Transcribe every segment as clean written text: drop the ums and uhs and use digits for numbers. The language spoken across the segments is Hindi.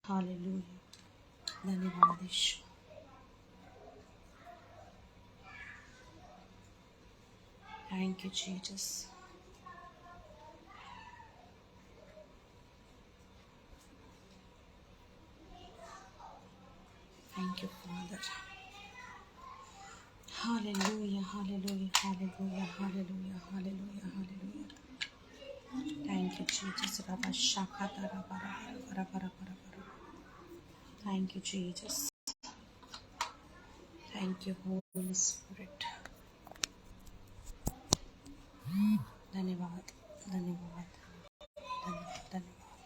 हालेलुया। धन्यवाद यीशु। Thank you Jesus. Thank you Father. Hallelujah hallelujah hallelujah hallelujah hallelujah hallelujah. Thank you Jesus. रबा शाखा तारा bara bara bara bara bara। Thank you Jesus. Thank you Holy Spirit. धन्यवाद धन्यवाद धन्यवाद धन्यवाद।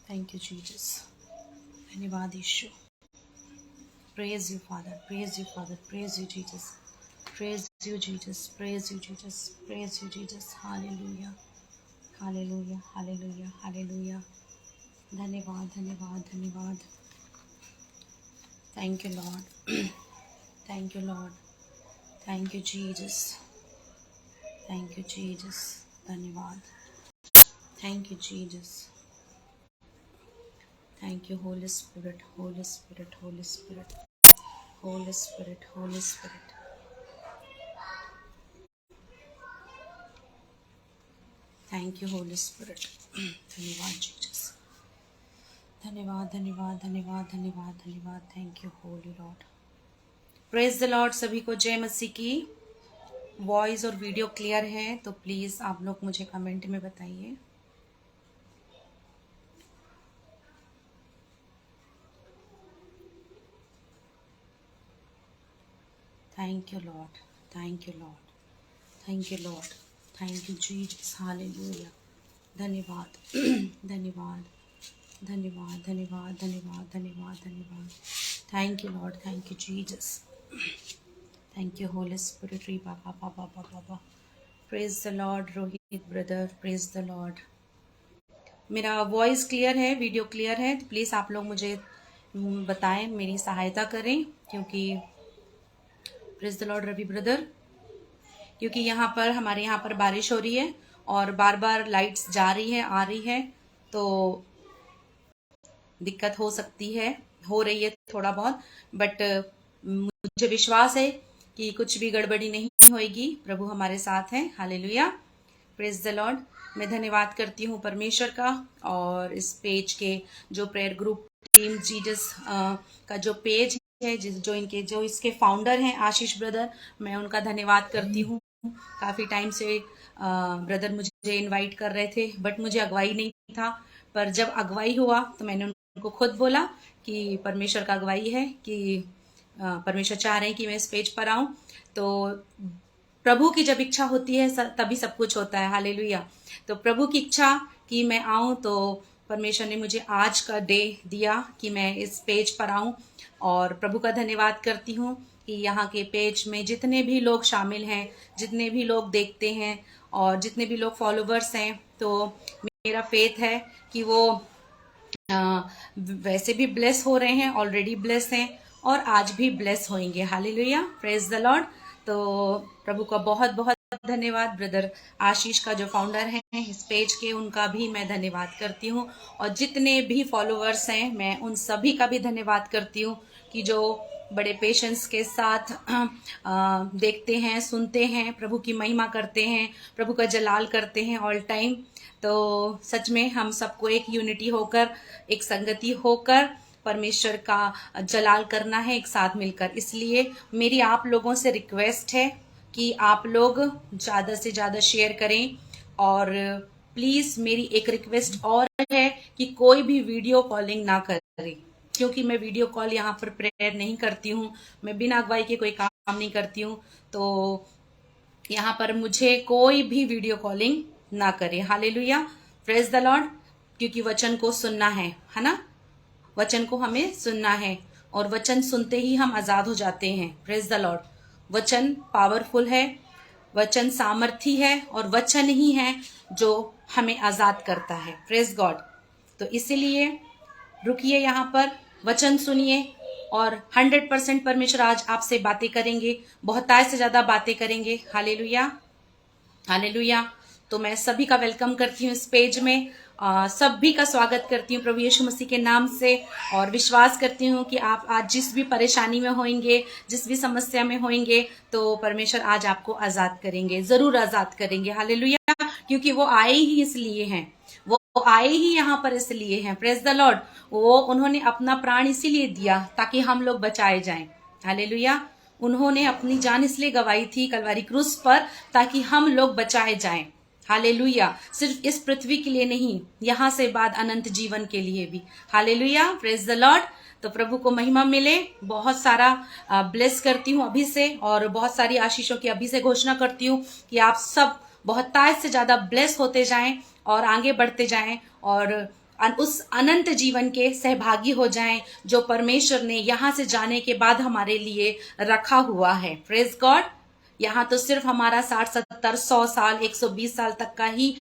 Thank you Jesus. धन्यवाद यीशु। Praise you, Father. Praise you, Father. Praise you, Jesus. Praise you, Jesus. Praise you, Jesus. Praise you, Jesus. Hallelujah. Hallelujah. Hallelujah. Hallelujah. धन्यवाद धन्यवाद धन्यवाद। Thank you, Lord. Thank you, Lord. Thank you, Jesus. Thank you, Jesus. धन्यवाद। Thank you, Jesus. Thank you, Holy Spirit. Holy Spirit. Holy Spirit. Holy Spirit. Holy Spirit. Thank you, Holy Spirit. धन्यवाद Jesus. धन्यवाद धन्यवाद धन्यवाद धन्यवाद धन्यवाद। Thank you Holi Lord. Praise the Lord. सभी को जय मसीह की। वॉइस और वीडियो क्लियर है तो प्लीज आप लोग मुझे कमेंट में बताइए। Thank you Lord. Thank you Lord. Thank you Lord. Thank you Jesus. Hallelujah. धन्यवाद धन्यवाद धन्यवाद धन्यवाद धन्यवाद धन्यवाद धन्यवाद। Thank you Lord. Thank you Jesus. Thank you Holy Spirit. री बाबा बाबा बाबा। Praise the Lord Rohit brother. Praise the Lord. मेरा वॉइस क्लियर है, वीडियो क्लियर है तो प्लीज़ आप लोग मुझे बताएं, मेरी सहायता करें, क्योंकि praise the Lord Ravi brother, क्योंकि यहाँ पर हमारे यहाँ पर बारिश हो रही है और बार बार लाइट्स जा रही है आ रही है तो दिक्कत हो सकती है, हो रही है थोड़ा बहुत, बट मुझे विश्वास है कि कुछ भी गड़बड़ी नहीं होएगी। प्रभु हमारे साथ हैं। हालेलुया। Praise the Lord. मैं धन्यवाद करती हूँ परमेश्वर का और इस पेज के जो प्रेयर ग्रुप टीम जीसस का जो पेज है, जो इसके फाउंडर हैं आशीष ब्रदर, मैं उनका धन्यवाद करती हूँ। काफ़ी टाइम से ब्रदर मुझे इनवाइट कर रहे थे बट मुझे अगुवाई नहीं था, पर जब अगुवाई हुआ तो मैंने उनको खुद बोला कि परमेश्वर का अगुवाई है कि परमेश्वर चाह रहे हैं कि मैं इस पेज पर आऊँ। तो प्रभु की जब इच्छा होती है तभी सब कुछ होता है। हालेलुया। तो प्रभु की इच्छा कि मैं आऊँ तो परमेश्वर ने मुझे आज का डे दिया कि मैं इस पेज पर आऊँ और प्रभु का धन्यवाद करती हूँ कि यहाँ के पेज में जितने भी लोग शामिल हैं, जितने भी लोग देखते हैं और जितने भी लोग फॉलोवर्स हैं, तो मेरा फेथ है कि वो वैसे भी ब्लेस हो रहे हैं, ऑलरेडी ब्लेस हैं और आज भी ब्लेस होंगे। हालेलुया। Praise the Lord. तो प्रभु का बहुत बहुत धन्यवाद। ब्रदर आशीष का जो फाउंडर हैं इस पेज के, उनका भी मैं धन्यवाद करती हूँ और जितने भी फॉलोवर्स हैं मैं उन सभी का भी धन्यवाद करती हूँ कि जो बड़े पेशेंस के साथ देखते हैं, सुनते हैं, प्रभु की महिमा करते हैं, प्रभु का जलाल करते हैं ऑल टाइम। तो सच में हम सबको एक यूनिटी होकर, एक संगति होकर परमेश्वर का जलाल करना है एक साथ मिलकर। इसलिए मेरी आप लोगों से रिक्वेस्ट है कि आप लोग ज़्यादा से ज़्यादा शेयर करें और प्लीज़ मेरी एक रिक्वेस्ट और है कि कोई भी वीडियो कॉलिंग ना करें, क्योंकि मैं वीडियो कॉल यहाँ पर प्रेयर नहीं करती हूँ, मैं बिना अगुवाई के कोई काम नहीं करती हूँ। तो यहाँ पर मुझे कोई भी वीडियो कॉलिंग ना करे। हालेलुया। Praise the Lord. क्योंकि वचन को सुनना है ना, वचन को हमें सुनना है और वचन सुनते ही हम आजाद हो जाते हैं। Praise the Lord. वचन पावरफुल है, वचन सामर्थी है और वचन ही है जो हमें आजाद करता है। Praise God. तो इसीलिए रुकिए, यहाँ पर वचन सुनिए और 100% परमेश्वर आज आपसे बातें करेंगे, बहुतायत से ज्यादा बातें करेंगे। Hallelujah hallelujah. तो मैं सभी का वेलकम करती हूँ इस पेज में, सभी का स्वागत करती हूँ प्रभु यीशु मसीह के नाम से, और विश्वास करती हूँ कि आप आज जिस भी परेशानी में होंगे, जिस भी समस्या में होंगे, तो परमेश्वर आज आपको आजाद करेंगे, जरूर आजाद करेंगे। हालेलुया, क्योंकि वो आए ही इसलिए हैं, वो आए ही यहाँ पर इसलिए हैं। Praise the Lord. वो उन्होंने अपना प्राण इसीलिए दिया ताकि हम लोग बचाए जाएं। हालेलुया। उन्होंने अपनी जान इसलिए गवाई थी कलवारी क्रूस पर ताकि हम लोग बचाए जाएं। हालेलुया। सिर्फ इस पृथ्वी के लिए नहीं, यहाँ से बाद अनंत जीवन के लिए भी। Hallelujah, praise the Lord. तो प्रभु को महिमा मिले। बहुत सारा ब्लेस करती हूँ अभी से, और बहुत सारी आशीषों की अभी से घोषणा करती हूँ कि आप सब बहुतायत से ज्यादा ब्लेस होते जाएं और आगे बढ़ते जाएं, और उस अनंत जीवन के सहभागी हो जाएं जो परमेश्वर ने यहाँ से जाने के बाद हमारे लिए रखा हुआ है। Praise God. यहाँ तो सिर्फ हमारा 60, 70, 100 साल, 120 साल तक का ही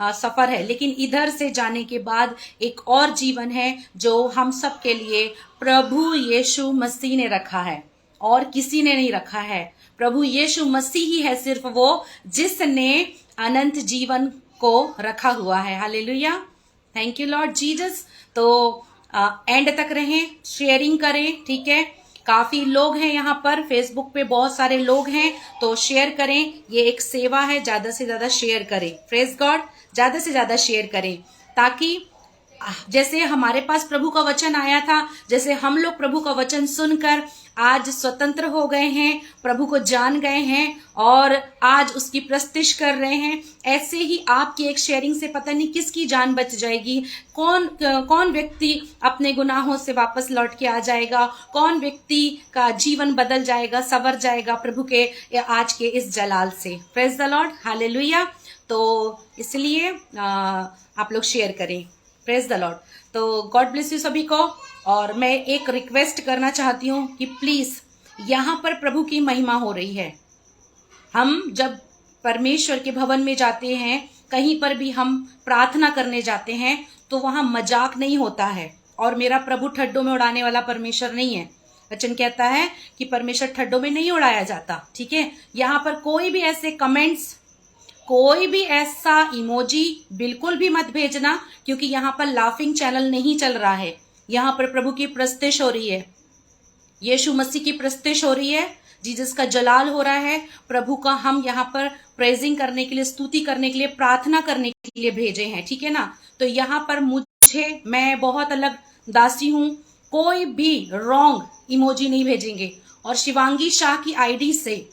सफर है, लेकिन इधर से जाने के बाद एक और जीवन है जो हम सब के लिए प्रभु यीशु मसीह ने रखा है, और किसी ने नहीं रखा है। प्रभु यीशु मसीह ही है सिर्फ वो जिसने अनंत जीवन को रखा हुआ है। Hallelujah, thank you Lord Jesus. तो एंड तक रहें, शेयरिंग करें, ठीक है। काफी लोग हैं यहाँ पर, फेसबुक पे बहुत सारे लोग हैं, तो शेयर करें। ये एक सेवा है, ज्यादा से ज्यादा शेयर करें। प्रेज गॉड, ज्यादा से ज्यादा शेयर करें, ताकि जैसे हमारे पास प्रभु का वचन आया था, जैसे हम लोग प्रभु का वचन सुनकर आज स्वतंत्र हो गए हैं, प्रभु को जान गए हैं और आज उसकी प्रस्तिश कर रहे हैं, ऐसे ही आपकी एक शेयरिंग से पता नहीं किसकी जान बच जाएगी, कौन व्यक्ति अपने गुनाहों से वापस लौट के आ जाएगा, कौन व्यक्ति का जीवन बदल जाएगा, संवर जाएगा प्रभु के आज के इस जलाल से। Praise the Lord, hallelujah. तो इसलिए आप लोग शेयर करें। Praise the Lord. तो गॉड ब्लेस यू सभी को। और मैं एक रिक्वेस्ट करना चाहती हूँ कि प्लीज, यहाँ पर प्रभु की महिमा हो रही है। हम जब परमेश्वर के भवन में जाते हैं, कहीं पर भी हम प्रार्थना करने जाते हैं, तो वहां मजाक नहीं होता है। और मेरा प्रभु ठड्डों में उड़ाने वाला परमेश्वर नहीं है। वचन कहता है कि परमेश्वर ठड्डों में नहीं उड़ाया जाता, ठीक है। यहाँ पर कोई भी ऐसे कमेंट्स, कोई भी ऐसा इमोजी बिल्कुल भी मत भेजना, क्योंकि यहाँ पर लाफिंग चैनल नहीं चल रहा है। यहाँ पर प्रभु की प्रस्तिश हो रही है, यीशु मसीह की प्रस्तिश हो रही है, जीसस का जलाल हो रहा है। प्रभु का हम यहाँ पर प्रेजिंग करने के लिए, स्तुति करने के लिए, प्रार्थना करने के लिए भेजे हैं, ठीक है ना। तो यहाँ पर मैं बहुत अलग दासी हूँ, कोई भी रॉन्ग इमोजी नहीं भेजेंगे। और शिवांगी शाह की आईडी से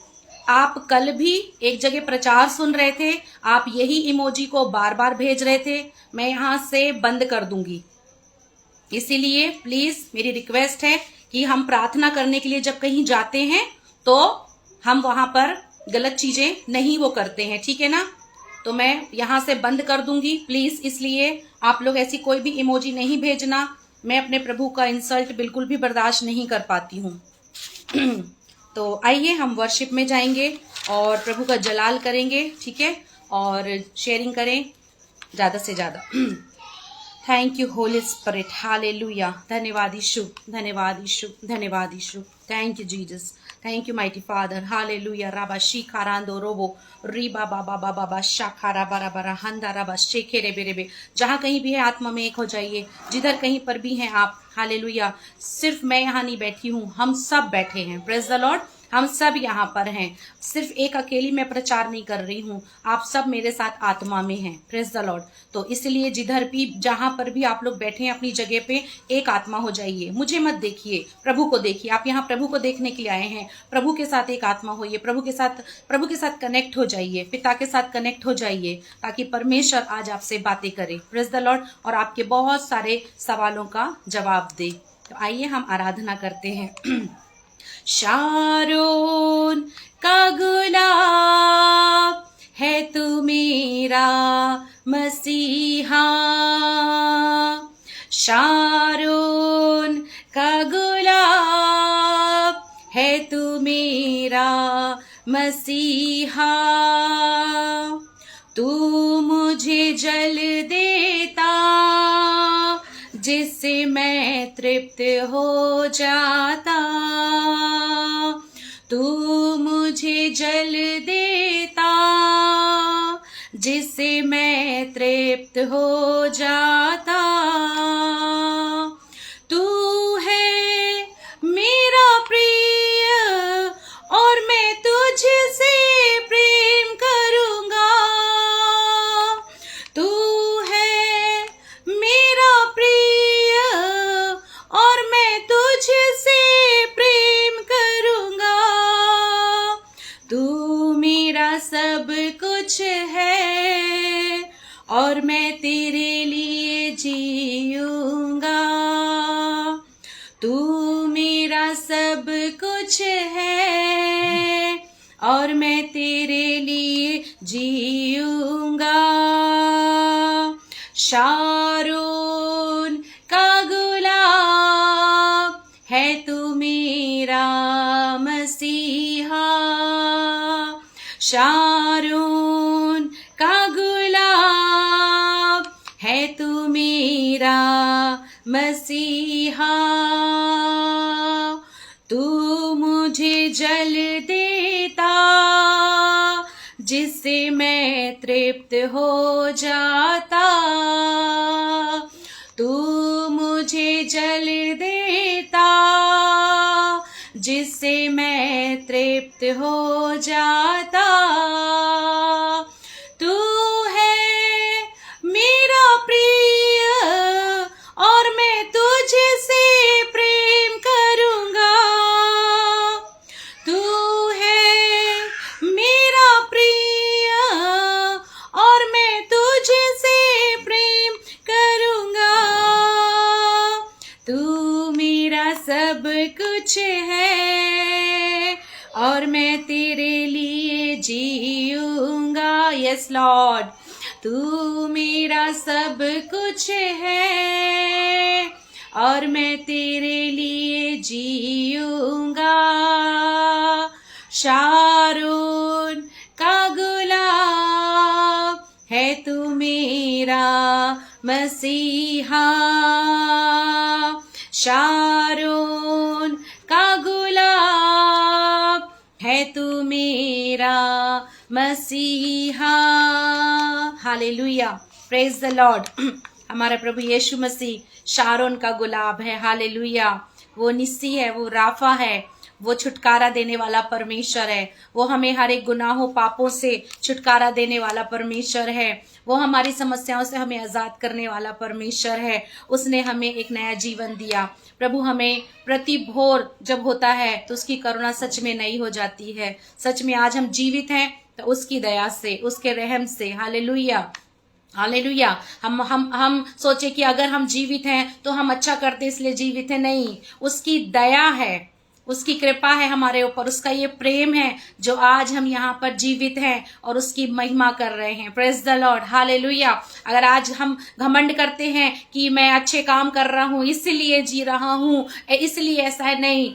आप कल भी एक जगह प्रचार सुन रहे थे, आप यही इमोजी को बार बार भेज रहे थे, मैं यहाँ से बंद कर दूंगी। इसीलिए प्लीज मेरी रिक्वेस्ट है कि हम प्रार्थना करने के लिए जब कहीं जाते हैं तो हम वहां पर गलत चीजें नहीं वो करते हैं, ठीक है ना। तो मैं यहाँ से बंद कर दूंगी प्लीज, इसलिए आप लोग ऐसी कोई भी इमोजी नहीं भेजना। मैं अपने प्रभु का इंसल्ट बिल्कुल भी बर्दाश्त नहीं कर पाती हूँ। तो आइए हम वर्शिप में जाएंगे और प्रभु का जलाल करेंगे, ठीक है। और शेयरिंग करें ज्यादा से ज्यादा। Thank you Holy Spirit, hallelujah. धन्यवाद यीशु, धन्यवाद यीशु, धन्यवाद यीशु। Thank you Jesus, thank you mighty Father, hallelujah. राबा शिखारांदो रोबो रीबा बाबा बाबा बाबा शाखारा बारा बारा हंदा राबा शेखे रेबे रेबे। जहाँ कहीं भी है आत्मा में एक हो जाइए, जिधर कहीं पर भी हैं आप, हालेलुया। सिर्फ मैं यहाँ नहीं बैठी हूँ, हम सब बैठे हैं। प्रेज द लॉर्ड, हम सब यहाँ पर हैं। सिर्फ एक अकेली मैं प्रचार नहीं कर रही हूँ, आप सब मेरे साथ आत्मा में हैं। Praise the Lord. तो इसलिए जिधर भी, जहां पर भी आप लोग बैठे हैं अपनी जगह पे, एक आत्मा हो जाइए। मुझे मत देखिए, प्रभु को देखिए। आप यहाँ प्रभु को देखने के लिए आए हैं, प्रभु के साथ एक आत्मा होइए, प्रभु के साथ कनेक्ट हो जाइए, पिता के साथ कनेक्ट हो जाइए, ताकि परमेश्वर आज आपसे बातें करे। Praise the Lord. और आपके बहुत सारे सवालों का जवाब दे। तो आइए हम आराधना करते हैं। शारोन का गुलाब है तू मेरा मसीहा, शारोन का गुलाब है तू मेरा मसीहा। तू मुझे जल देता जिससे मैं तृप्त हो जाता, तू मुझे जल देता जिससे मैं तृप्त हो जाता। तू है मेरा प्रिय और मैं तुझसे प्रेम करूंगा। तू है मेरा प्रिय और मैं तुझसे प्रेम करूंगा। तू मेरा सब कुछ है और मैं तेरे लिए जीऊंगा। तू मेरा सब कुछ है और मैं तेरे लिए जीऊंगा। शारोन का गुलाब है तू मेरा मसीहा। शारोन का गुलाब है तू मेरा मसीहा। तू मुझे जल देता जिससे मैं तृप्त हो जाता। तू मुझे जल देता जिससे मैं तृप्त हो जाता। तू है मेरा प्रिय और मैं तुझसे प्रेम करूंगा। तू है मेरा प्रिय और मैं तुझसे प्रेम करूंगा। तू मेरा सब कुछ है और मैं तेरे लिए जीऊंगा। यस लॉर्ड, तू मेरा सब कुछ है और मैं तेरे लिए जीऊंगा। शारोन का गुलाब है तू मेरा मसीहा। शारोन का गुलाब है तू मेरा मसीहा। Hallelujah, praise the Lord. हमारा प्रभु यीशु मसीह शारोन का गुलाब है। हालेलुया, वो निस्सी है, वो राफा है, वो छुटकारा देने वाला परमेश्वर है। वो हमें हर एक गुनाहों पापों से छुटकारा देने वाला परमेश्वर है। वो हमारी समस्याओं से हमें आजाद करने वाला परमेश्वर है। उसने हमें एक नया जीवन दिया। प्रभु हमें प्रति भोर जब होता है तो उसकी करुणा सच में नई हो जाती है। सच में आज हम जीवित हैं तो उसकी दया से, उसके रहम से। Hallelujah, hallelujah. हम सोचे कि अगर हम जीवित हैं तो हम अच्छा करते इसलिए जीवित हैं। नहीं, उसकी दया है, उसकी कृपा है हमारे ऊपर, उसका ये प्रेम है जो आज हम यहाँ पर जीवित हैं और उसकी महिमा कर रहे हैं। Praise the Lord, hallelujah. अगर आज हम घमंड करते हैं कि मैं अच्छे काम कर रहा हूँ इसलिए जी रहा हूँ, इसलिए ऐसा है, नहीं।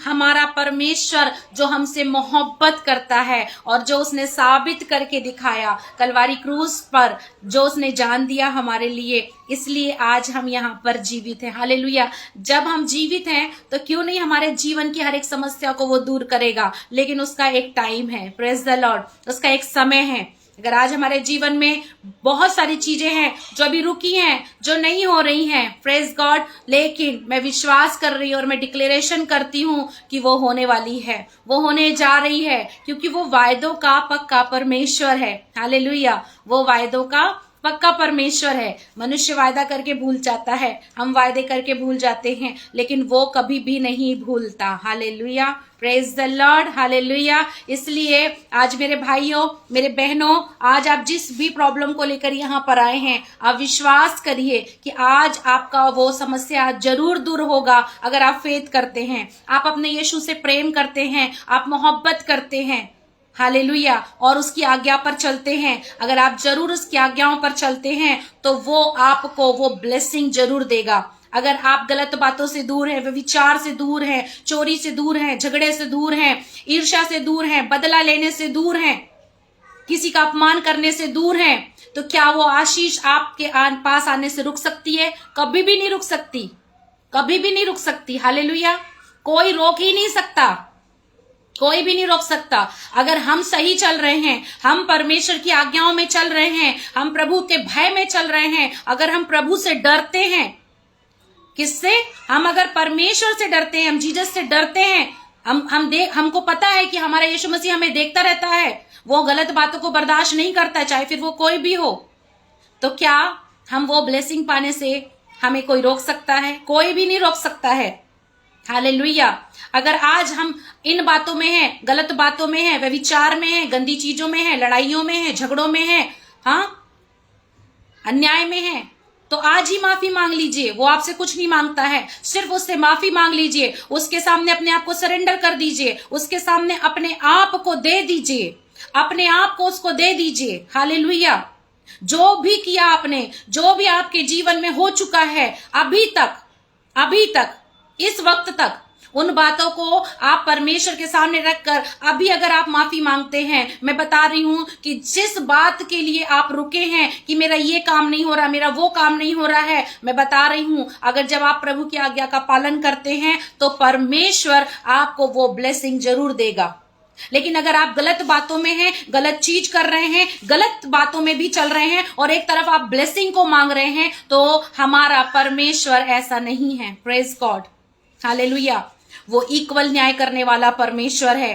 हमारा परमेश्वर जो हमसे मोहब्बत करता है और जो उसने साबित करके दिखाया कलवारी क्रूस पर, जो उसने जान दिया हमारे लिए, इसलिए आज हम यहाँ पर जीवित हैं। हालेलुया। जब हम जीवित हैं तो क्यों नहीं हमारे जीवन की हर एक समस्या को वो दूर करेगा, लेकिन उसका एक टाइम है। प्रेज द लॉर्ड, उसका एक समय है। अगर आज हमारे जीवन में बहुत सारी चीजें हैं जो अभी रुकी हैं, जो नहीं हो रही हैं, प्रेज गॉड, लेकिन मैं विश्वास कर रही हूँ और मैं डिक्लेरेशन करती हूँ कि वो होने वाली है, वो होने जा रही है, क्योंकि वो वायदों का पक्का परमेश्वर है। हालेलुया, वो वायदों का पक्का परमेश्वर है। मनुष्य वायदा करके भूल जाता है, हम वायदे करके भूल जाते हैं, लेकिन वो कभी भी नहीं भूलता। Hallelujah, praise the Lord, hallelujah. इसलिए आज मेरे भाइयों, मेरे बहनों, आज आप जिस भी प्रॉब्लम को लेकर यहाँ पर आए हैं, आप विश्वास करिए कि आज आपका वो समस्या जरूर दूर होगा। अगर आप फेथ करते हैं, आप अपने यीशु से प्रेम करते हैं, आप मोहब्बत करते हैं, हालेलुया, और उसकी आज्ञा पर चलते हैं। अगर आप जरूर उसकी आज्ञाओं पर चलते हैं तो वो आपको वो ब्लेसिंग जरूर देगा। अगर आप गलत बातों से दूर हैं, विचार से दूर हैं, चोरी से दूर हैं, झगड़े से दूर हैं, ईर्ष्या से दूर हैं, बदला लेने से दूर हैं, किसी का अपमान करने से दूर हैं, तो क्या वो आशीष आपके पास आने से रुक सकती है? कभी भी नहीं रुक सकती, कभी भी नहीं रुक सकती। हालेलुया, कोई रोक ही नहीं सकता, कोई भी नहीं रोक सकता। अगर हम सही चल रहे हैं, हम परमेश्वर की आज्ञाओं में चल रहे हैं, हम प्रभु के भय में चल रहे हैं, अगर हम प्रभु से डरते हैं, किससे? हम अगर परमेश्वर से डरते हैं, हम जीसस से डरते हैं, हमको पता है कि हमारा यीशु मसीह हमें देखता रहता है, वो गलत बातों को बर्दाश्त नहीं करता, चाहे फिर वो कोई भी हो, तो क्या हम वो ब्लेसिंग पाने से हमें कोई रोक सकता है? कोई भी नहीं रोक सकता है। हालेलुया। अगर आज हम इन बातों में हैं, गलत बातों में हैं, व्यभिचार में हैं, गंदी चीजों में हैं, लड़ाइयों में हैं, झगड़ों में हैं, हाँ, अन्याय में हैं, तो आज ही माफी मांग लीजिए। वो आपसे कुछ नहीं मांगता है, सिर्फ उससे माफी मांग लीजिए, उसके सामने अपने आप को सरेंडर कर दीजिए, उसके सामने अपने आप को दे दीजिए, अपने आप को उसको दे दीजिए। हालेलुया। जो भी किया आपने, जो भी आपके जीवन में हो चुका है अभी तक इस वक्त तक, उन बातों को आप परमेश्वर के सामने रखकर अभी अगर आप माफी मांगते हैं, मैं बता रही हूं कि जिस बात के लिए आप रुके हैं कि मेरा ये काम नहीं हो रहा, मेरा वो काम नहीं हो रहा है, मैं बता रही हूं अगर जब आप प्रभु की आज्ञा का पालन करते हैं तो परमेश्वर आपको वो ब्लेसिंग जरूर देगा। लेकिन अगर आप गलत बातों में हैं, गलत चीज कर रहे हैं, गलत बातों में भी चल रहे हैं और एक तरफ आप ब्लेसिंग को मांग रहे हैं, तो हमारा परमेश्वर ऐसा नहीं है। Praise God. हालेलुया। वो इक्वल न्याय करने वाला परमेश्वर है।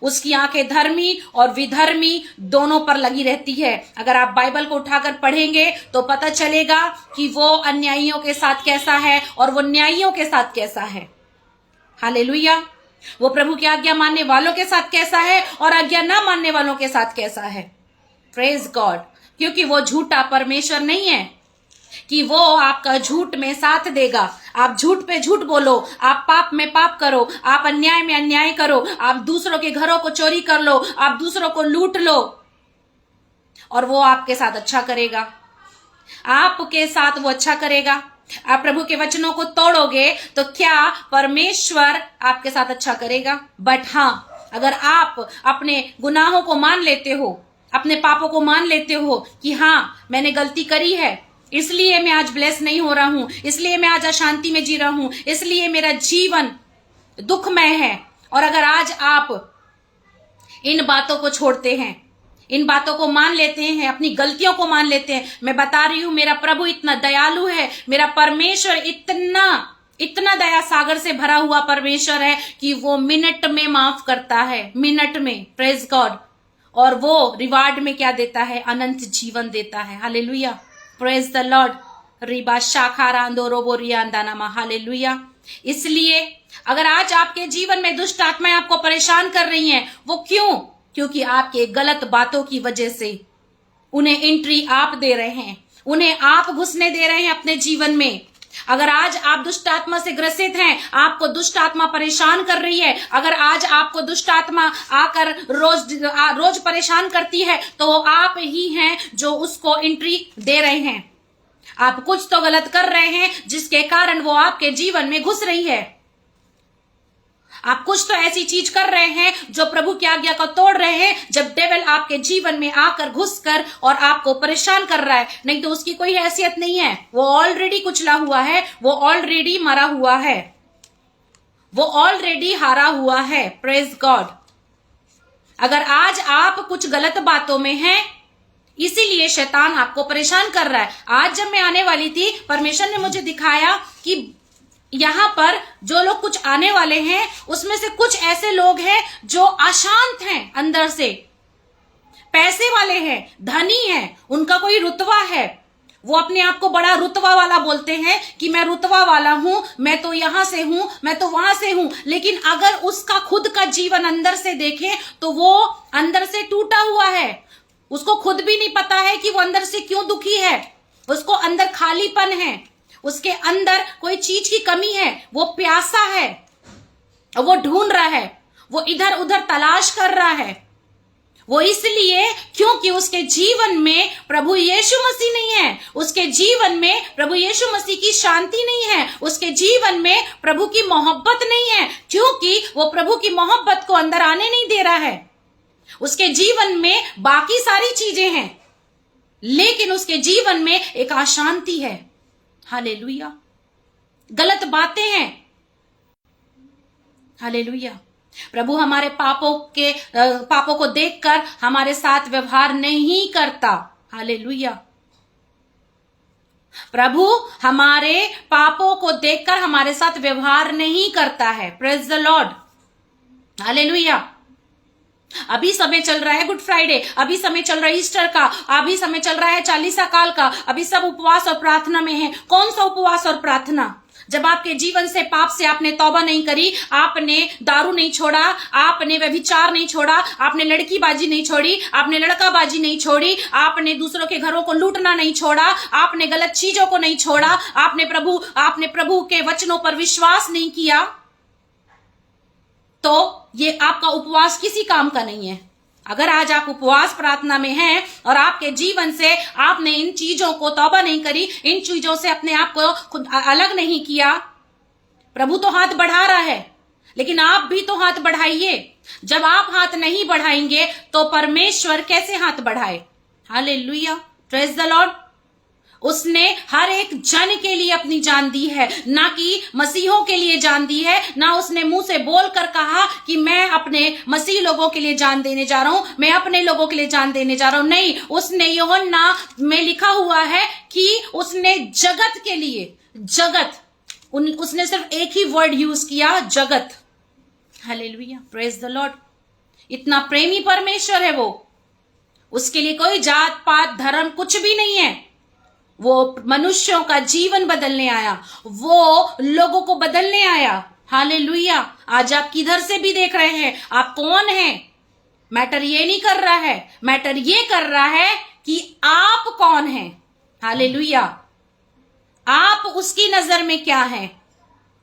उसकी आंखें धर्मी और विधर्मी दोनों पर लगी रहती है। अगर आप बाइबल को उठाकर पढ़ेंगे तो पता चलेगा कि वो अन्यायियों के साथ कैसा है और वो न्यायियों के साथ कैसा है। हालेलुया। वो प्रभु की आज्ञा मानने वालों के साथ कैसा है और आज्ञा ना मानने वालों के साथ कैसा है। Praise God. क्योंकि वो झूठा परमेश्वर नहीं है कि वो आपका झूठ में साथ देगा। आप झूठ पे झूठ बोलो, आप पाप में पाप करो, आप अन्याय में अन्याय करो, आप दूसरों के घरों को चोरी कर लो, आप दूसरों को लूट लो, और वो आपके साथ अच्छा करेगा। आपके साथ वो अच्छा करेगा। आप प्रभु के वचनों को तोड़ोगे तो क्या परमेश्वर आपके साथ अच्छा करेगा? बट हाँ, अगर आप अपने गुनाहों को मान लेते हो, अपने पापों को मान लेते हो कि हाँ मैंने गलती करी है, इसलिए मैं आज ब्लेस नहीं हो रहा हूं, इसलिए मैं आज अशांति में जी रहा हूं, इसलिए मेरा जीवन दुखमय है, और अगर आज आप इन बातों को छोड़ते हैं, इन बातों को मान लेते हैं, अपनी गलतियों को मान लेते हैं, मैं बता रही हूं मेरा प्रभु इतना दयालु है, मेरा परमेश्वर इतना दया सागर से भरा हुआ परमेश्वर है कि वो मिनट में माफ करता है, मिनट में। Praise God. और वो रिवार्ड में क्या देता है? अनंत जीवन देता है। हालेलुया। Praise the Lord. रिबा शाखारांदो रोबोरियांदानामा। हालेलुया। इसलिए अगर आज आपके जीवन में दुष्ट आत्माएं आपको परेशान कर रही हैं, वो क्यों? क्योंकि आपके गलत बातों की वजह से उन्हें एंट्री आप दे रहे हैं, उन्हें आप घुसने दे रहे हैं अपने जीवन में। अगर आज आप दुष्ट आत्मा से ग्रसित हैं, आपको दुष्ट आत्मा परेशान कर रही है, अगर आज आपको दुष्ट आत्मा आकर रोज परेशान करती है, तो आप ही हैं जो उसको एंट्री दे रहे हैं। आप कुछ तो गलत कर रहे हैं जिसके कारण वो आपके जीवन में घुस रही है। आप कुछ तो ऐसी चीज कर रहे हैं जो प्रभु की आज्ञा को तोड़ रहे हैं, जब डेविल आपके जीवन में आकर घुसकर और आपको परेशान कर रहा है। नहीं तो उसकी कोई हैसियत नहीं है, वो ऑलरेडी कुचला हुआ है, वो ऑलरेडी मरा हुआ है, वो ऑलरेडी हारा हुआ है। Praise God. अगर आज आप कुछ गलत बातों में हैं, इसीलिए शैतान आपको परेशान कर रहा है। आज जब मैं आने वाली थी, परमेश्वर ने मुझे दिखाया कि यहां पर जो लोग कुछ आने वाले हैं, उसमें से कुछ ऐसे लोग हैं जो अशांत हैं, अंदर से पैसे वाले हैं, धनी हैं, उनका कोई रुतबा है, वो अपने आप को बड़ा रुतबा वाला बोलते हैं कि मैं रुतबा वाला हूं, मैं तो यहां से हूं, मैं तो वहां से हूं। लेकिन अगर उसका खुद का जीवन अंदर से देखें तो वो अंदर से टूटा हुआ है। उसको खुद भी नहीं पता है कि वो अंदर से क्यों दुखी है। उसको अंदर खालीपन है, उसके अंदर कोई चीज की कमी है, वो प्यासा है, वो ढूंढ रहा है, वो इधर उधर तलाश कर रहा है। वो इसलिए क्योंकि उसके जीवन में प्रभु यीशु मसीह नहीं है, उसके जीवन में प्रभु यीशु मसीह की शांति नहीं है, उसके जीवन में प्रभु की मोहब्बत नहीं है, क्योंकि वो प्रभु की मोहब्बत को अंदर आने नहीं दे रहा है। उसके जीवन में बाकी सारी चीजें हैं, लेकिन उसके जीवन में एक अशांति है। हालेलुया। गलत बातें हैं। हालेलुया। प्रभु हमारे पापों को देखकर हमारे साथ व्यवहार नहीं करता। हालेलुया। प्रभु हमारे पापों को देखकर हमारे साथ व्यवहार नहीं करता है। Praise the Lord. हालेलुया। अभी समय चल रहा है गुड फ्राइडे, अभी समय चल रहा है ईस्टर का, अभी समय चल रहा है चालीसा काल का, अभी सब उपवास और प्रार्थना में है। कौन सा उपवास और प्रार्थना? जब आपके जीवन से पाप से आपने तौबा नहीं करी, आपने दारू नहीं छोड़ा, आपने व्यभिचार नहीं छोड़ा, आपने लड़कीबाजी नहीं छोड़ी, आपने लड़काबाजी नहीं छोड़ी, आपने दूसरों के घरों को लूटना नहीं छोड़ा, आपने गलत चीजों को नहीं छोड़ा, आपने प्रभु के वचनों पर विश्वास नहीं किया, तो ये आपका उपवास किसी काम का नहीं है। अगर आज आप उपवास प्रार्थना में हैं और आपके जीवन से आपने इन चीजों को तौबा नहीं करी, इन चीजों से अपने आप को खुद अलग नहीं किया, प्रभु तो हाथ बढ़ा रहा है, लेकिन आप भी तो हाथ बढ़ाइए। जब आप हाथ नहीं बढ़ाएंगे तो परमेश्वर कैसे हाथ बढ़ाए? Hallelujah, praise the Lord. उसने हर एक जन के लिए अपनी जान दी है, ना कि मसीहों के लिए जान दी है। ना उसने मुंह से बोलकर कहा कि मैं अपने मसीह लोगों के लिए जान देने जा रहा हूं, मैं अपने लोगों के लिए जान देने जा रहा हूं। नहीं, उसने यूहन्ना में लिखा हुआ है कि उसने जगत के लिए, उसने सिर्फ एक ही वर्ड यूज किया, जगत। Hallelujah, praise the Lord. इतना प्रेमी परमेश्वर है वो, उसके लिए कोई जात पात धर्म कुछ भी नहीं है। वो मनुष्यों का जीवन बदलने आया, वो लोगों को बदलने आया। हालेलुया। आज आप किधर से भी देख रहे हैं, आप कौन हैं, मैटर ये नहीं कर रहा है, मैटर ये कर रहा है कि आप कौन हैं। हालेलुया। आप उसकी नजर में क्या हैं?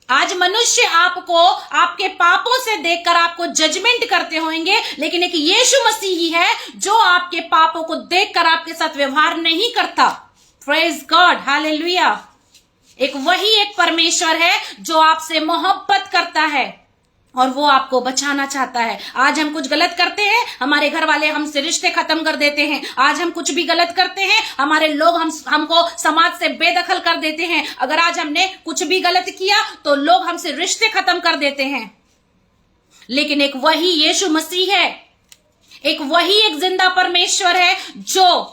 आज मनुष्य आपको आपके पापों से देखकर आपको जजमेंट करते होंगे, लेकिन एक यीशु मसीह ही है जो आपके पापों को देखकर आपके साथ व्यवहार नहीं करता। Praise God, hallelujah. वही एक परमेश्वर है जो आपसे मोहब्बत करता है और वो आपको बचाना चाहता है। आज हम कुछ गलत करते हैं, हमारे घर वाले हमसे रिश्ते खत्म कर देते हैं। आज हम कुछ भी गलत करते हैं, हमारे लोग हमको समाज से बेदखल कर देते हैं। अगर आज हमने कुछ भी गलत किया तो लोग हमसे रिश्ते खत्म कर देते हैं। लेकिन एक वही यीशु मसीह है, वही एक जिंदा परमेश्वर है जो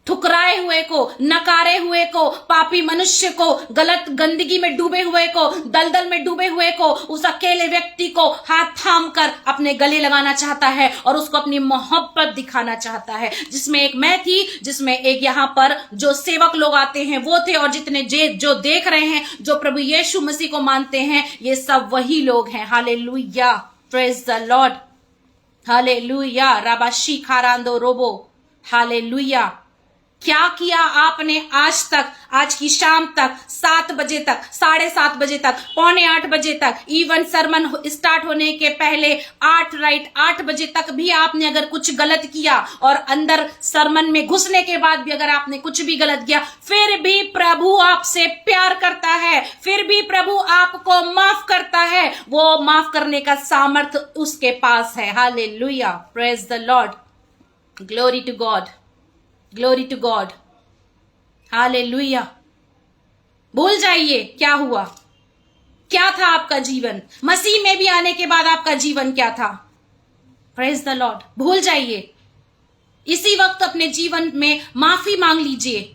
ठुकराए हुए को, नकारे हुए को, पापी मनुष्य को, गलत गंदगी में डूबे हुए को, दलदल में डूबे हुए को, उस अकेले व्यक्ति को हाथ थाम कर अपने गले लगाना चाहता है और उसको अपनी मोहब्बत दिखाना चाहता है। जिसमें एक मैं थी, जिसमें एक यहाँ पर जो सेवक लोग आते हैं वो थे, और जितने जो देख रहे हैं, जो प्रभु यीशु मसीह को मानते हैं, ये सब वही लोग हैं। Hallelujah, praise the Lord. Hallelujah, राबाशी खारांदो रोबो। हालेलुया। क्या किया आपने आज तक, आज की शाम तक, 7 बजे तक, 7:30 बजे तक, 7:45 बजे तक, इवन सरमन स्टार्ट होने के पहले 8 बजे तक भी आपने अगर कुछ गलत किया, और अंदर सरमन में घुसने के बाद भी अगर आपने कुछ भी गलत किया, फिर भी प्रभु आपसे प्यार करता है, फिर भी प्रभु आपको माफ करता है। वो माफ करने का सामर्थ्य उसके पास है। Hallelujah, praise the Lord, glory to God, glory to God. Hallelujah. भूल जाइए क्या हुआ, क्या था आपका जीवन, मसीह में भी आने के बाद आपका जीवन क्या था। Praise the Lord. भूल जाइए, इसी वक्त अपने जीवन में माफी मांग लीजिए।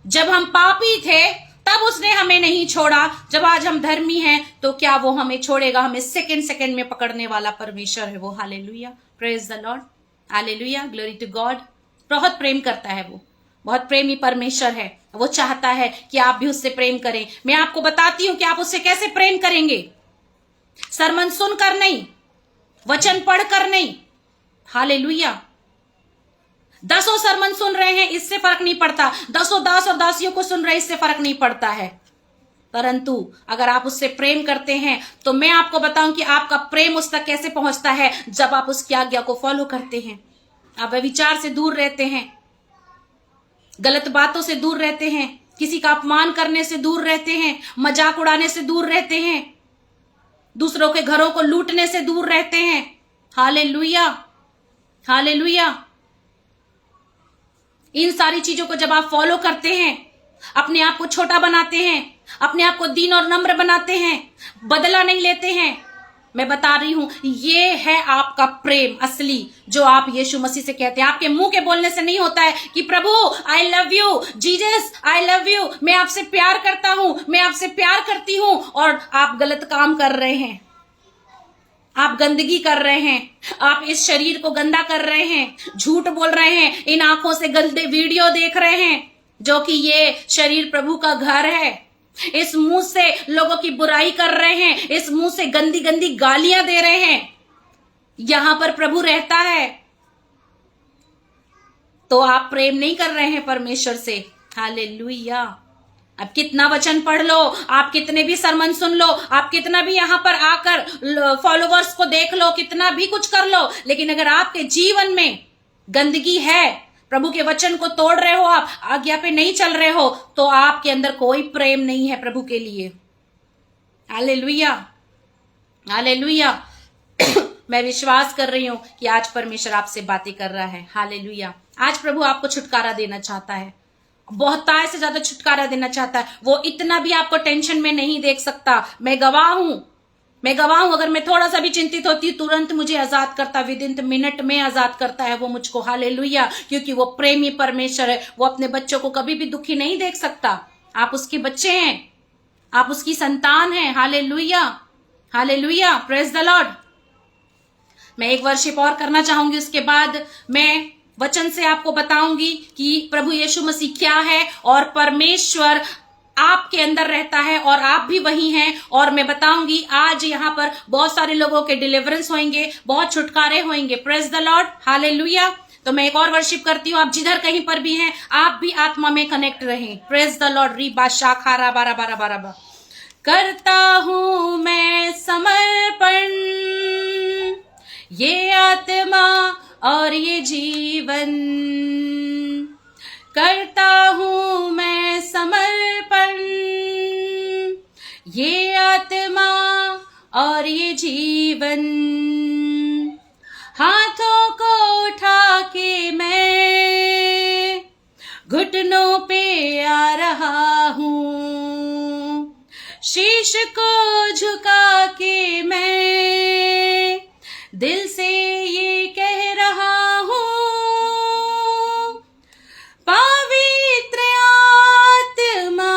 जब हम पापी थे तब उसने हमें नहीं छोड़ा, जब आज हम धर्मी हैं तो क्या वो हमें छोड़ेगा? हमें सेकंड में पकड़ने वाला परमेश्वर है वो। Hallelujah, praise the Lord, hallelujah, glory to God. बहुत प्रेम करता है वो, बहुत प्रेमी परमेश्वर है। वो चाहता है कि आप भी उससे प्रेम करें। मैं आपको बताती हूं कि आप उससे कैसे प्रेम करेंगे। सरमन सुनकर नहीं, वचन पढ़कर नहीं। हालेलुया। 10 सरमन सुन रहे हैं इससे फर्क नहीं पड़ता, 10 दास और दासियों को सुन रहे इससे फर्क नहीं पड़ता है। परंतु अगर आप उससे प्रेम करते हैं तो मैं आपको बताऊं कि आपका प्रेम उस तक कैसे पहुंचता है, जब आप उसकी आज्ञा को फॉलो करते हैं। आप व्यभिचार से दूर रहते हैं, गलत बातों से दूर रहते हैं, किसी का अपमान करने से दूर रहते हैं, मजाक उड़ाने से दूर रहते हैं, दूसरों के घरों को लूटने से दूर रहते हैं। Hallelujah, hallelujah. इन सारी चीजों को जब आप फॉलो करते हैं, अपने आप को छोटा बनाते हैं, अपने आप को दीन और नम्र बनाते हैं, बदला नहीं लेते हैं, मैं बता रही हूं, ये है आपका प्रेम असली, जो आप यीशु मसीह से कहते हैं। आपके मुंह के बोलने से नहीं होता है कि प्रभु I love you, Jesus I love you, मैं आपसे प्यार करता हूं, मैं आपसे प्यार करती हूं, और आप गलत काम कर रहे हैं, आप गंदगी कर रहे हैं, आप इस शरीर को गंदा कर रहे हैं, झूठ बोल रहे हैं, इन आंखों से गंदे वीडियो देख रहे हैं, जो कि ये शरीर प्रभु का घर है। इस मुंह से लोगों की बुराई कर रहे हैं, इस मुंह से गंदी गंदी गालियां दे रहे हैं, यहां पर प्रभु रहता है, तो आप प्रेम नहीं कर रहे हैं परमेश्वर से। हालेलुया। अब कितना वचन पढ़ लो, आप कितने भी सरमन सुन लो, आप कितना भी यहां पर आकर फॉलोवर्स को देख लो, कितना भी कुछ कर लो, लेकिन अगर आपके जीवन में गंदगी है, प्रभु के वचन को तोड़ रहे हो, आप आज्ञा पे नहीं चल रहे हो, तो आपके अंदर कोई प्रेम नहीं है प्रभु के लिए। Hallelujah, hallelujah. मैं विश्वास कर रही हूं कि आज परमेश्वर आपसे बातें कर रहा है। हालेलुया। आज प्रभु आपको छुटकारा देना चाहता है, बहुतायत से ज्यादा छुटकारा देना चाहता है। वो इतना भी आपको टेंशन में नहीं देख सकता। मैं गवाह हूं, मैं गवाह हूं। अगर मैं थोड़ा सा भी चिंतित होती, तुरंत मुझे आजाद करता, विद इन मिनट में आजाद करता है वो मुझको। हालेलुया। क्योंकि वो प्रेमी परमेश्वर है, वो अपने बच्चों को कभी भी दुखी नहीं देख सकता। आप उसके बच्चे हैं, आप उसकी संतान हैं। Hallelujah, hallelujah, praise the Lord. मैं एक वर्शिप और करना चाहूंगी, उसके बाद मैं वचन से आपको बताऊंगी कि प्रभु यीशु मसीह क्या है, और परमेश्वर आपके अंदर रहता है और आप भी वही हैं। और मैं बताऊंगी आज यहाँ पर बहुत सारे लोगों के डिलीवरेंस होंगे, बहुत छुटकारे होंगे। Praise the Lord, hallelujah. तो मैं एक और वर्शिप करती हूँ। आप जिधर कहीं पर भी हैं, आप भी आत्मा में कनेक्ट रहें। Praise the Lord. री बाशा खारा बारा बारा बारा बा। करता हूं मैं समर्पण, ये आत्मा और ये जीवन, करता हूं मैं समर्पण, ये आत्मा और ये जीवन, हाथों को उठा के मैं घुटनों पे आ रहा हूं, शीश को झुका के मैं दिल से ये कह रहा हूं, पवित्र आत्मा,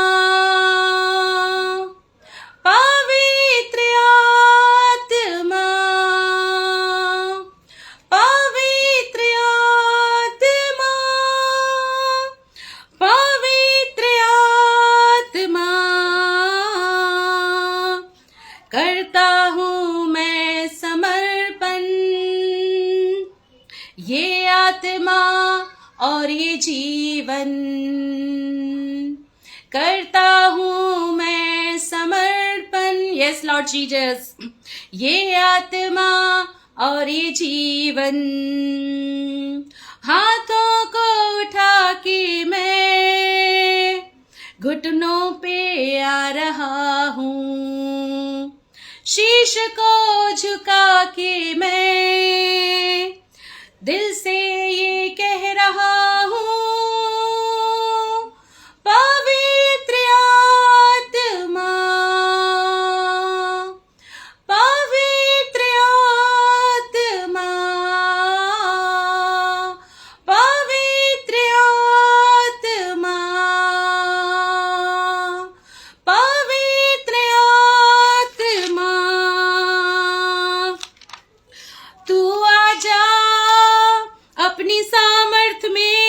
पवित्र आत्मा, पवित्र आत्मा, पवित्र आत्मा, करता हूं मैं समर्पण, ये आत्मा और ये जीवन, करता हूं मैं समर्पण। Yes Lord Jesus. ये आत्मा और ये जीवन, हाथों को उठा के मैं घुटनों पे आ रहा हूं, शीश को झुका के मैं दिल से ये कह रहा हूं, पवित्र आत्मा, पवित्र आत्मा, पवित्र आत्मा, पवित्र आत्मा, तू आजा अपनी सामर्थ में,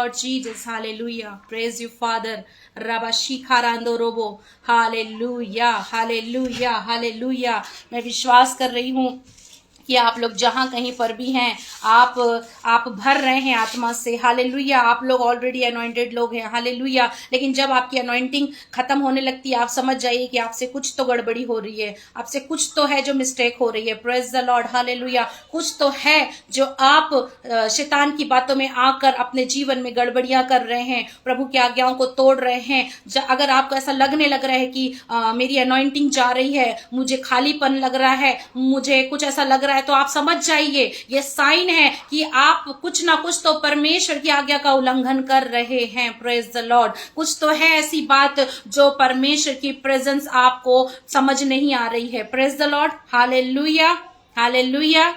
Lord Jesus. Hallelujah. Praise you, Father. Rabashikharando robo. Hallelujah. Hallelujah. Hallelujah. मैं विश्वास कर रही हूँ कि आप लोग जहां कहीं पर भी हैं, आप भर रहे हैं आत्मा से। हालेलुया। आप लोग ऑलरेडी अनॉइंटेड लोग हैं। हालेलुया। लेकिन जब आपकी अनॉइंटिंग खत्म होने लगती है, आप समझ जाइए कि आपसे कुछ तो गड़बड़ी हो रही है, आपसे कुछ तो है जो मिस्टेक हो रही है। Praise the Lord. हालेलुया। कुछ तो है जो आप शैतान की बातों में आकर अपने जीवन में गड़बड़ियां कर रहे हैं, प्रभु की आज्ञाओं को तोड़ रहे हैं। अगर आपको ऐसा लगने लग रहा है कि मेरी अनॉइंटिंग जा रही है, मुझे खालीपन लग रहा है, मुझे कुछ ऐसा लग रहा है, तो आप समझ जाइए ये साइन है कि आप कुछ ना कुछ तो परमेश्वर की आज्ञा का उल्लंघन कर रहे हैं। Praise the Lord. कुछ तो है ऐसी बात जो परमेश्वर की प्रेजेंस आपको समझ नहीं आ रही है। Praise the Lord. Hallelujah. Hallelujah.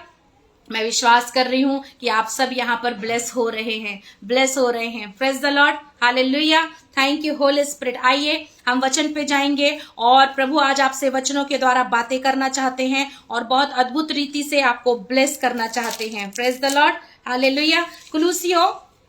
मैं विश्वास कर रही हूं कि आप सब यहाँ पर ब्लेस हो रहे हैं, ब्लेस हो रहे हैं। Praise the Lord. Hallelujah. Thank you Holy spirit. आइए हम वचन पे जाएंगे और प्रभु आज आपसे वचनों के द्वारा बातें करना चाहते हैं और बहुत अद्भुत रीति से आपको ब्लेस करना चाहते हैं। Praise the Lord. हालेलुया। कुलूसियों,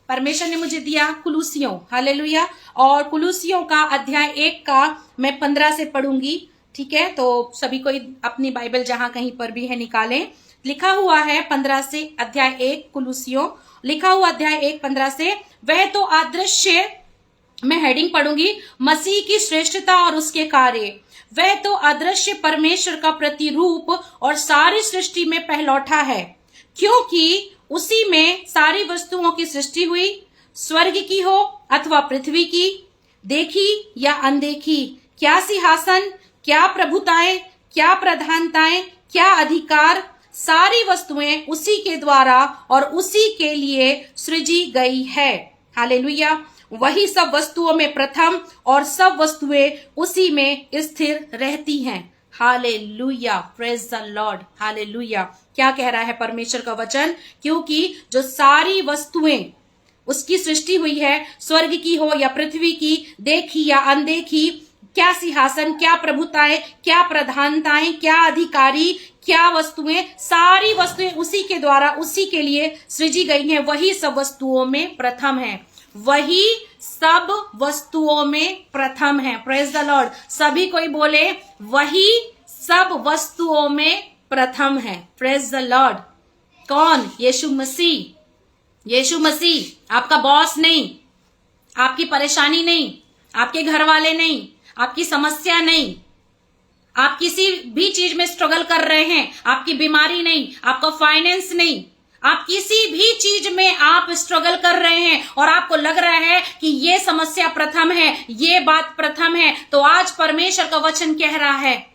परमेश्वर ने मुझे दिया कुलूसियों। हालेलुया। और कुलूसियों का अध्याय 1 का मैं 15 से पढ़ूंगी। ठीक है, तो सभी कोई अपनी बाइबल जहां कहीं पर भी है निकालें। लिखा हुआ है 15 से, अध्याय 1 कुलूसियों, लिखा हुआ अध्याय 1 15 से। वह तो अदृश्य, मैं हेडिंग पढ़ूंगी, मसीह की श्रेष्ठता और उसके कार्य। वह तो अदृश्य परमेश्वर का प्रतिरूप और सारी सृष्टि में पहलौठा है, क्योंकि उसी में सारी वस्तुओं की सृष्टि हुई, स्वर्ग की हो अथवा पृथ्वी की, देखी या अनदेखी। क्या सिंहासन, क्या प्रभुताएं, क्या प्रधानताएं, क्या अधिकार, सारी वस्तुएं उसी के द्वारा और उसी के लिए सृजी गई है। हालेलुया। वही सब वस्तुओं में प्रथम और सब वस्तुएं उसी में स्थिर रहती हैं। Hallelujah. Praise the Lord. Hallelujah. क्या कह रहा है परमेश्वर का वचन? क्योंकि जो सारी वस्तुएं उसकी सृष्टि हुई है, स्वर्ग की हो या पृथ्वी की, देखी या अनदेखी, क्या सिंहासन, क्या प्रभुताएं, क्या प्रधानताएं, क्या अधिकारी, क्या वस्तुएं, सारी वस्तुएं उसी के द्वारा उसी के लिए सृजी गई हैं। वही सब वस्तुओं में प्रथम है, वही सब वस्तुओं में प्रथम है। Praise the Lord. सभी कोई बोले वही सब वस्तुओं में प्रथम है। Praise the Lord. कौन? यीशु मसीह। यीशु मसीह। आपका बॉस नहीं, आपकी परेशानी नहीं, आपके घर वाले नहीं, आपकी समस्या नहीं, आप किसी भी चीज में स्ट्रगल कर रहे हैं, आपकी बीमारी नहीं, आपका फाइनेंस नहीं, आप किसी भी चीज में आप स्ट्रगल कर रहे हैं और आपको लग रहा है कि ये समस्या प्रथम है, ये बात प्रथम है, तो आज परमेश्वर का वचन कह रहा है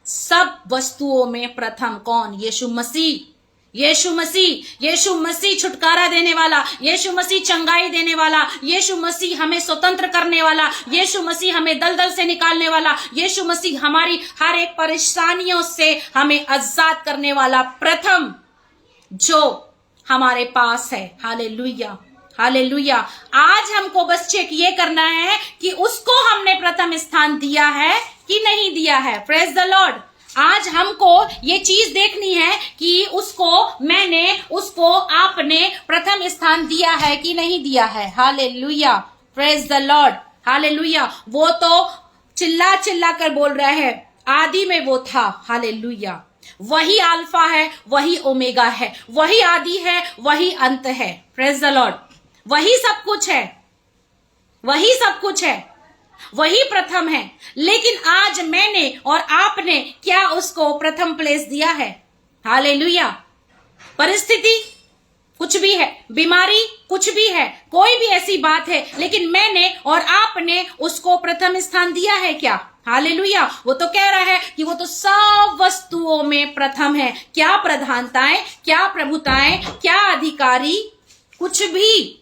सब वस्तुओं में प्रथम कौन? यीशु मसीह। यीशु मसीह। यीशु मसीह छुटकारा देने वाला, यीशु मसीह चंगाई देने वाला, यीशु मसीह हमें स्वतंत्र करने वाला, यीशु मसीह हमें दलदल से निकालने वाला, यीशु मसीह हमारी हर एक परेशानियों से हमें आजाद करने वाला प्रथम जो हमारे पास है। हालेलुया। हालेलुया। आज हमको बस चेक ये करना है कि उसको हमने प्रथम स्थान दिया है कि नहीं दिया है। Praise the Lord. आज हमको ये चीज देखनी है कि उसको आपने प्रथम स्थान दिया है कि नहीं दिया है। Hallelujah. Praise the Lord. Hallelujah. वो तो चिल्ला चिल्ला कर बोल रहा है, आदि में वो था। हालेलुया। वही अल्फा है, वही ओमेगा है, वही आदि है, वही अंत है। Praise the Lord. वही सब कुछ है, वही सब कुछ है, वही प्रथम है। लेकिन आज मैंने और आपने क्या उसको प्रथम प्लेस दिया है? हालेलुया। परिस्थिति कुछ भी है, बीमारी कुछ भी है, कोई भी ऐसी बात है, लेकिन मैंने और आपने उसको प्रथम स्थान दिया है क्या? हालेलुया। वो तो कह रहा है कि वो तो सब वस्तुओं में प्रथम है। क्या प्रधानताएं, क्या प्रभुताएं, क्या अधिकारी, कुछ भी।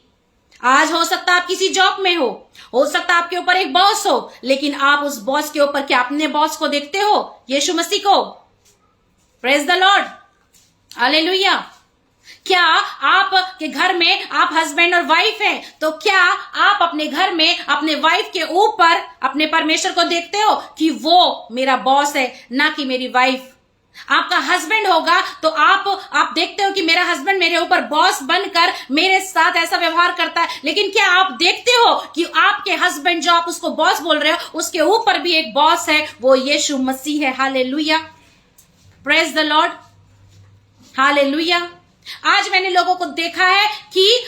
आज हो सकता आप किसी जॉब में हो सकता आपके ऊपर एक बॉस हो, लेकिन आप उस बॉस के ऊपर क्या अपने बॉस को देखते हो? यीशु मसीह को। Praise the Lord. हालेलुया। क्या आपके घर में आप हस्बैंड और वाइफ हैं, तो क्या आप अपने घर में अपने वाइफ के ऊपर अपने परमेश्वर को देखते हो कि वो मेरा बॉस है, ना कि मेरी वाइफ? आपका हस्बैंड होगा तो आप देखते हो कि मेरा हस्बैंड मेरे ऊपर बॉस बनकर मेरे साथ ऐसा व्यवहार करता है, लेकिन क्या आप देखते हो कि आपके हस्बैंड जो आप उसको बॉस बोल रहे हो उसके ऊपर भी एक बॉस है, वो यीशु मसीह है। Hallelujah, praise the Lord, hallelujah. आज मैंने लोगों को देखा है कि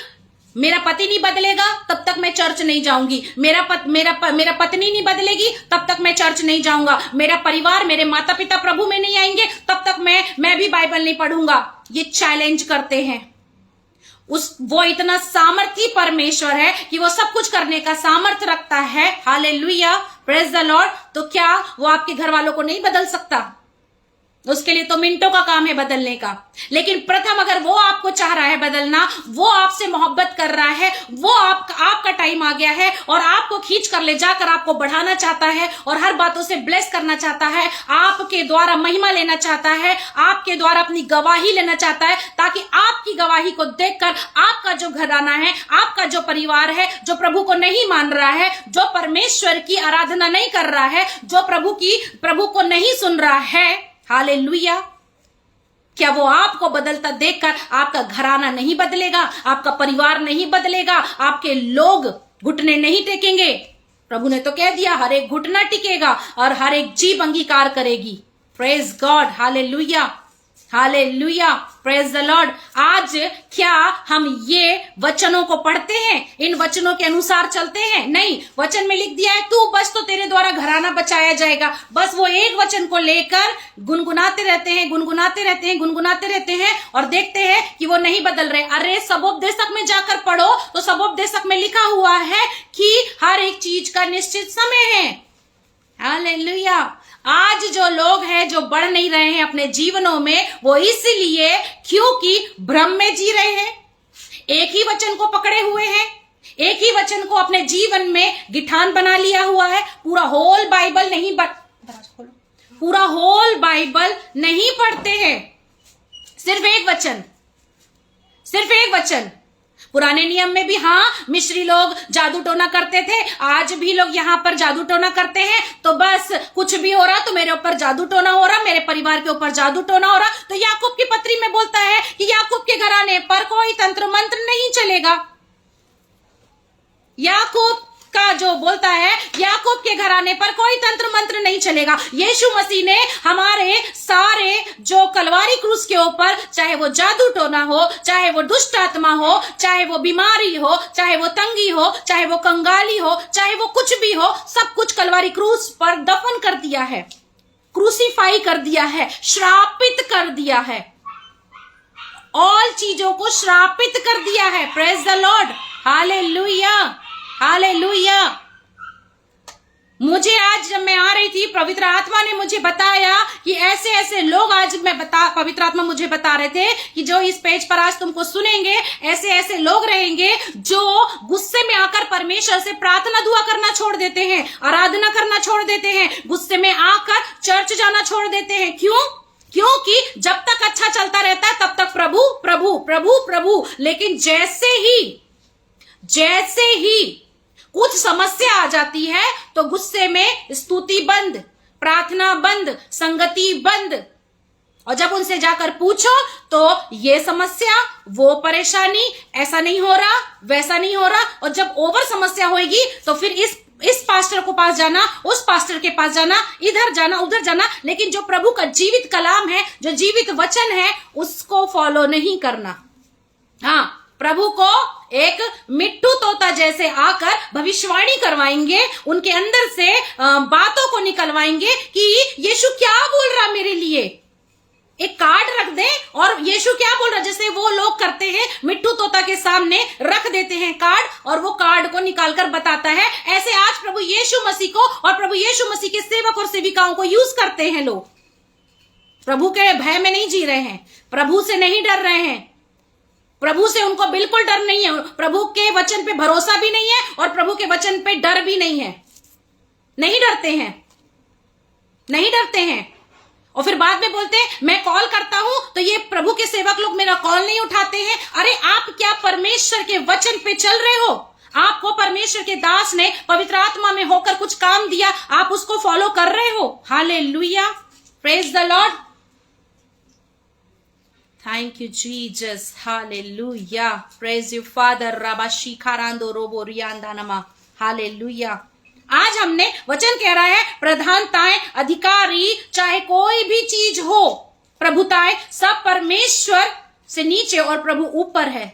मेरा पति नहीं बदलेगा तब तक मैं चर्च नहीं जाऊंगी, मेरा पत्नी नहीं बदलेगी तब तक मैं चर्च नहीं जाऊंगा, मेरा परिवार, मेरे माता पिता प्रभु में नहीं आएंगे तब तक मैं भी बाइबल नहीं पढ़ूंगा। ये चैलेंज करते हैं। वो इतना सामर्थी परमेश्वर है कि वो सब कुछ करने का सामर्थ रखता है। Hallelujah, praise the Lord. तो क्या वो आपके घर वालों को नहीं बदल सकता? उसके लिए तो मिनटों का काम है बदलने का। लेकिन प्रथम अगर वो आपको चाह रहा है बदलना, वो आपसे मोहब्बत कर रहा है, वो आपका टाइम आ गया है और आपको खींच कर ले जाकर आपको बढ़ाना चाहता है और हर बातों से ब्लेस करना चाहता है, आपके द्वारा महिमा लेना चाहता है, आपके द्वारा अपनी गवाही लेना चाहता है, ताकि आपकी गवाही को देखकर आपका जो घराना है, आपका जो परिवार है, जो प्रभु को नहीं मान रहा है, जो परमेश्वर की आराधना नहीं कर रहा है, जो प्रभु को नहीं सुन रहा है, हालेलुया, क्या वो आपको बदलता देखकर आपका घराना नहीं बदलेगा, आपका परिवार नहीं बदलेगा, आपके लोग घुटने नहीं टेकेंगे? प्रभु ने तो कह दिया हर एक घुटना टिकेगा और हर एक जीभ अंगीकार करेगी। Praise God, hallelujah, hallelujah, praise the Lord. आज क्या हम ये वचनों को पढ़ते हैं, इन वचनों के अनुसार चलते हैं? नहीं, वचन में लिख दिया है तू बस तो तेरे द्वारा घराना बचाया जाएगा। बस वो एक वचन को लेकर गुनगुनाते रहते हैं, गुनगुनाते रहते हैं, गुनगुनाते रहते हैं और देखते हैं कि वो नहीं बदल रहे। अरे सबोपदेशक में जाकर पढ़ो तो सबोपदेशक में लिखा हुआ है कि हर एक चीज का निश्चित समय है। हालेलुया। आज जो लोग हैं जो बढ़ नहीं रहे हैं अपने जीवनों में, वो इसलिए क्योंकि भ्रम में जी रहे हैं, एक ही वचन को पकड़े हुए हैं, एक ही वचन को अपने जीवन में गिठान बना लिया हुआ है। पूरा होल बाइबल नहीं पढ़ते हैं, सिर्फ एक वचन। पुराने नियम में भी मिस्री लोग जादू टोना करते थे, आज भी लोग यहाँ पर जादू टोना करते हैं। तो बस कुछ भी हो रहा तो मेरे ऊपर जादू टोना हो रहा, मेरे परिवार के ऊपर जादू टोना हो रहा। तो याकूब की पत्री में बोलता है कि याकूब के घराने पर कोई तंत्र मंत्र नहीं चलेगा। याकूब का जो बोलता है याकूब के घराने पर कोई तंत्र मंत्र नहीं चलेगा। यीशु मसीह ने हमारे सारे जो कलवारी क्रूस के ऊपर, चाहे वो जादू टोना हो, चाहे वो दुष्ट आत्मा हो, चाहे वो बीमारी हो, चाहे वो तंगी हो, चाहे वो कंगाली हो, चाहे वो कुछ भी हो, सब कुछ कलवारी क्रूस पर दफन कर दिया है, क्रूसीफाई कर दिया है, श्रापित कर दिया है, ऑल चीजों को श्रापित कर दिया है। Praise the Lord, hallelujah, hallelujah. मुझे आज जब मैं आ रही थी, पवित्र आत्मा ने मुझे बताया कि ऐसे ऐसे लोग, आज पवित्र आत्मा मुझे बता रहे थे कि जो इस पेज पर आज तुमको सुनेंगे, ऐसे ऐसे लोग रहेंगे जो गुस्से में आकर परमेश्वर से प्रार्थना दुआ करना छोड़ देते हैं, आराधना करना छोड़ देते हैं, गुस्से में आकर चर्च जाना छोड़ देते हैं। क्यों? क्योंकि जब तक अच्छा चलता रहता है तब तक प्रभु प्रभु प्रभु प्रभु, लेकिन जैसे ही कुछ समस्या आ जाती है तो गुस्से में स्तुति बंद, प्रार्थना बंद, संगति बंद। और जब उनसे जाकर पूछो तो ये समस्या, वो परेशानी, ऐसा नहीं हो रहा, वैसा नहीं हो रहा। और जब ओवर समस्या होगी तो फिर इस पास्टर को पास जाना, उस पास्टर के पास जाना, इधर जाना, उधर जाना। लेकिन जो प्रभु का जीवित कलाम है, जो जीवित वचन है, उसको फॉलो नहीं करना। प्रभु को एक मिट्टू तोता जैसे आकर भविष्यवाणी करवाएंगे, उनके अंदर से बातों को निकलवाएंगे कि यीशु क्या बोल रहा मेरे लिए। एक कार्ड रख दे और यीशु क्या बोल रहा, जैसे वो लोग करते हैं, मिट्टू तोता के सामने रख देते हैं कार्ड और वो कार्ड को निकालकर बताता है। ऐसे आज प्रभु यीशु मसीह को और प्रभु यीशु मसीह के सेवक और सेविकाओं को यूज करते हैं लोग। प्रभु के भय में नहीं जी रहे हैं, प्रभु से नहीं डर रहे हैं, प्रभु से उनको बिल्कुल डर नहीं है, प्रभु के वचन पे भरोसा भी नहीं है और प्रभु के वचन पे डर भी नहीं है। नहीं डरते हैं। और फिर बाद में बोलते हैं मैं कॉल करता हूं तो ये प्रभु के सेवक लोग मेरा कॉल नहीं उठाते हैं। अरे आप क्या परमेश्वर के वचन पे चल रहे हो? आपको परमेश्वर के दास ने पवित्र आत्मा में होकर कुछ काम दिया, आप उसको फॉलो कर रहे हो? Hallelujah, praise the Lord, Thank you, Jesus. Hallelujah. Praise you, Father. Rabashi karando robo rianda nama. Hallelujah. आज हमने वचन कह रहा है प्रधानताएं, अधिकारी, चाहे कोई भी चीज हो, प्रभुताएं, सब परमेश्वर से नीचे और प्रभु ऊपर है।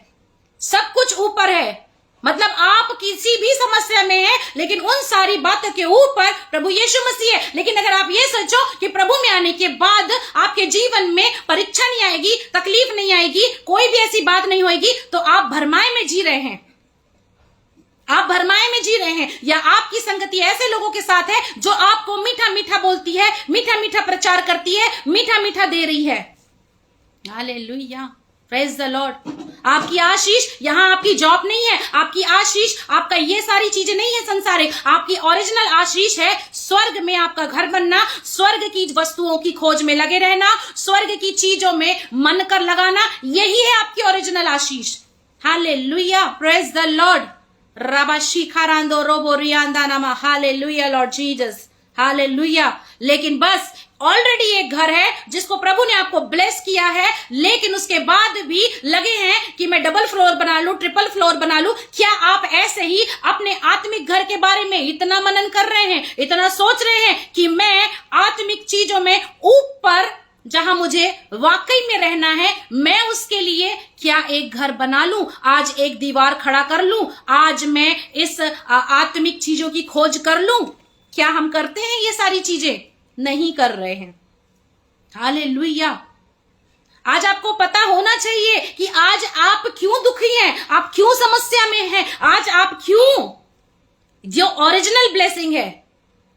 सब कुछ ऊपर है। मतलब आप किसी भी समस्या में हैं, लेकिन उन सारी बातों के ऊपर प्रभु यीशु मसीह है। लेकिन अगर आप ये सोचो कि प्रभु में आने के बाद आपके जीवन में परीक्षा नहीं आएगी, तकलीफ नहीं आएगी, कोई भी ऐसी बात नहीं होगी, तो आप भरमाए में जी रहे हैं। आप भरमाए में जी रहे हैं, या आपकी संगति ऐसे लोगों के साथ है जो आपको मीठा मीठा बोलती है, मीठा मीठा प्रचार करती है, मीठा मीठा दे रही है। Hallelujah, praise the Lord. आपकी आशीष यहाँ आपकी जॉब नहीं है, आपकी आशीष, आपका ये सारी चीजें नहीं है संसारिक। आपकी ओरिजिनल आशीष है स्वर्ग में आपका घर बनना, स्वर्ग की वस्तुओं की खोज में लगे रहना, स्वर्ग की चीजों में मन कर लगाना, यही है आपकी ओरिजिनल आशीष। Hallelujah, praise the Lord. रबाशी खारांदो रोबो रियांदा नामा। Hallelujah Lord Jesus, hallelujah. लेकिन बस ऑलरेडी एक घर है जिसको प्रभु ने आपको ब्लेस किया है, लेकिन उसके बाद भी लगे हैं कि मैं डबल फ्लोर बना लूं, ट्रिपल फ्लोर बना लूं। क्या आप ऐसे ही अपने आत्मिक घर के बारे में इतना मनन कर रहे हैं, इतना सोच रहे हैं कि मैं आत्मिक चीजों में ऊपर, जहां मुझे वाकई में रहना है, मैं उसके लिए क्या एक घर बना लूं, आज एक दीवार खड़ा कर लूं, आज मैं इस आत्मिक चीजों की खोज कर लूं? क्या हम करते हैं ये सारी चीजें? नहीं कर रहे हैं। हालेलुया। आज आपको पता होना चाहिए कि आज आप क्यों दुखी हैं, आप क्यों समस्या में हैं, आज आप क्यों, जो ओरिजिनल ब्लेसिंग है,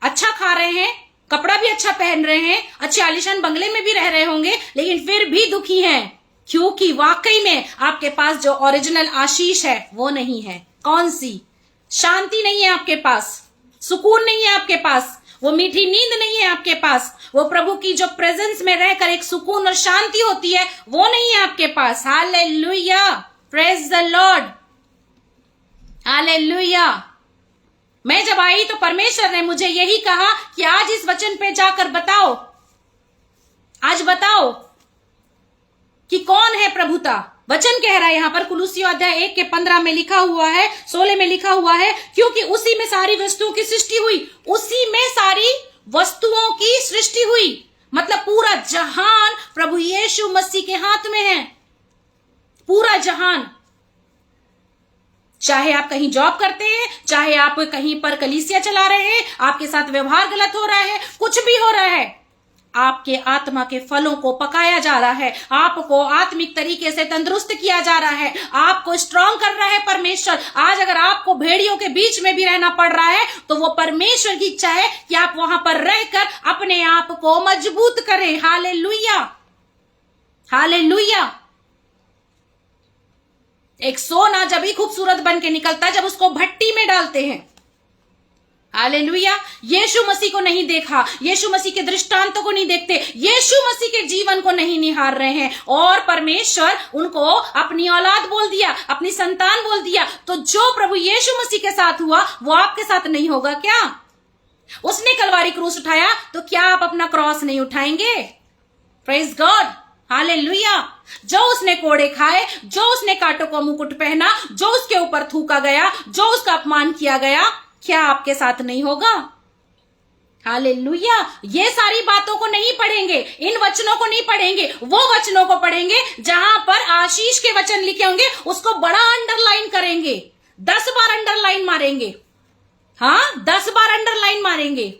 अच्छा खा रहे हैं, कपड़ा भी अच्छा पहन रहे हैं, अच्छे आलीशान बंगले में भी रह रहे होंगे, लेकिन फिर भी दुखी हैं, क्योंकि वाकई में आपके पास जो ओरिजिनल आशीष है वो नहीं है। कौन सी? शांति नहीं है आपके पास, सुकून नहीं है आपके पास, वो मीठी नींद नहीं है आपके पास, वो प्रभु की जो प्रेजेंस में रहकर एक सुकून और शांति होती है वो नहीं है आपके पास। Hallelujah, praise the Lord, hallelujah. मैं जब आई तो परमेश्वर ने मुझे यही कहा कि आज इस वचन पे जाकर बताओ, आज बताओ कि कौन है प्रभुता। वचन कह रहा है यहां पर कुलुसियों अध्याय 1 के 15 में लिखा हुआ है, 16 में लिखा हुआ है, क्योंकि उसी में सारी वस्तुओं की सृष्टि हुई। उसी में सारी वस्तुओं की सृष्टि हुई, मतलब पूरा जहान प्रभु यीशु मसीह के हाथ में है। पूरा जहान, चाहे आप कहीं जॉब करते हैं, चाहे आप कहीं पर कलीसिया चला रहे हैं, आपके साथ व्यवहार गलत हो रहा है, कुछ भी हो रहा है, आपके आत्मा के फलों को पकाया जा रहा है, आपको आत्मिक तरीके से तंदुरुस्त किया जा रहा है, आपको स्ट्रांग कर रहा है परमेश्वर। आज अगर आपको भेड़ियों के बीच में भी रहना पड़ रहा है तो वो परमेश्वर की इच्छा है कि आप वहां पर रहकर अपने आप को मजबूत करें। Hallelujah, hallelujah. एक सोना जब ही खूबसूरत बन के निकलता है जब उसको भट्टी में डालते हैं। हालेलुया। यीशु मसीह को नहीं देखा, यीशु मसीह के दृष्टांतों को नहीं देखते, यीशु मसीह के जीवन को नहीं निहार रहे हैं, और परमेश्वर उनको अपनी औलाद बोल दिया, अपनी संतान बोल दिया। तो जो प्रभु यीशु मसीह के साथ हुआ वो आपके साथ नहीं होगा क्या? उसने कलवारी क्रूस उठाया, तो क्या आप अपना क्रॉस नहीं उठाएंगे? Praise God, hallelujah. जो उसने कोड़े खाए, जो उसने कांटों का मुकुट पहना, जो उसके ऊपर थूका गया, जो उसका अपमान किया गया, क्या आपके साथ नहीं होगा? हालेलुया। ये सारी बातों को नहीं पढ़ेंगे, इन वचनों को नहीं पढ़ेंगे, वो वचनों को पढ़ेंगे जहां पर आशीष के वचन लिखे होंगे, उसको बड़ा अंडरलाइन करेंगे, 10 बार अंडरलाइन मारेंगे। हाँ, 10 बार अंडरलाइन मारेंगे।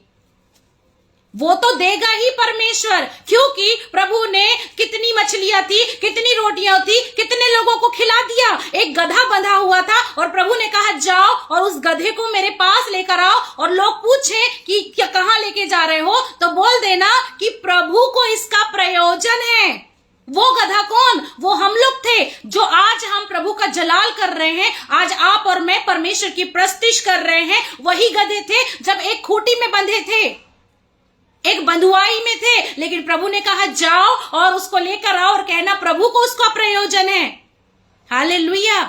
वो तो देगा ही परमेश्वर, क्योंकि प्रभु ने कितनी मछलियां थी, कितनी रोटियां थी, कितने लोगों को खिला दिया। एक गधा बंधा हुआ था और प्रभु ने कहा जाओ और उस गधे को मेरे पास लेकर आओ, और लोग पूछे कि क्या कहां लेके जा रहे हो, तो बोल देना कि प्रभु को इसका प्रयोजन है। वो गधा कौन? वो हम लोग थे जो आज हम प्रभु का जलाल कर रहे हैं। आज आप और मैं परमेश्वर की प्रस्तुति कर रहे हैं। वही गधे थे जब एक खूंटी में बंधे थे, एक बंधुआई में थे, लेकिन प्रभु ने कहा जाओ और उसको लेकर आओ और कहना प्रभु को उसका प्रयोजन है। हालेलुया,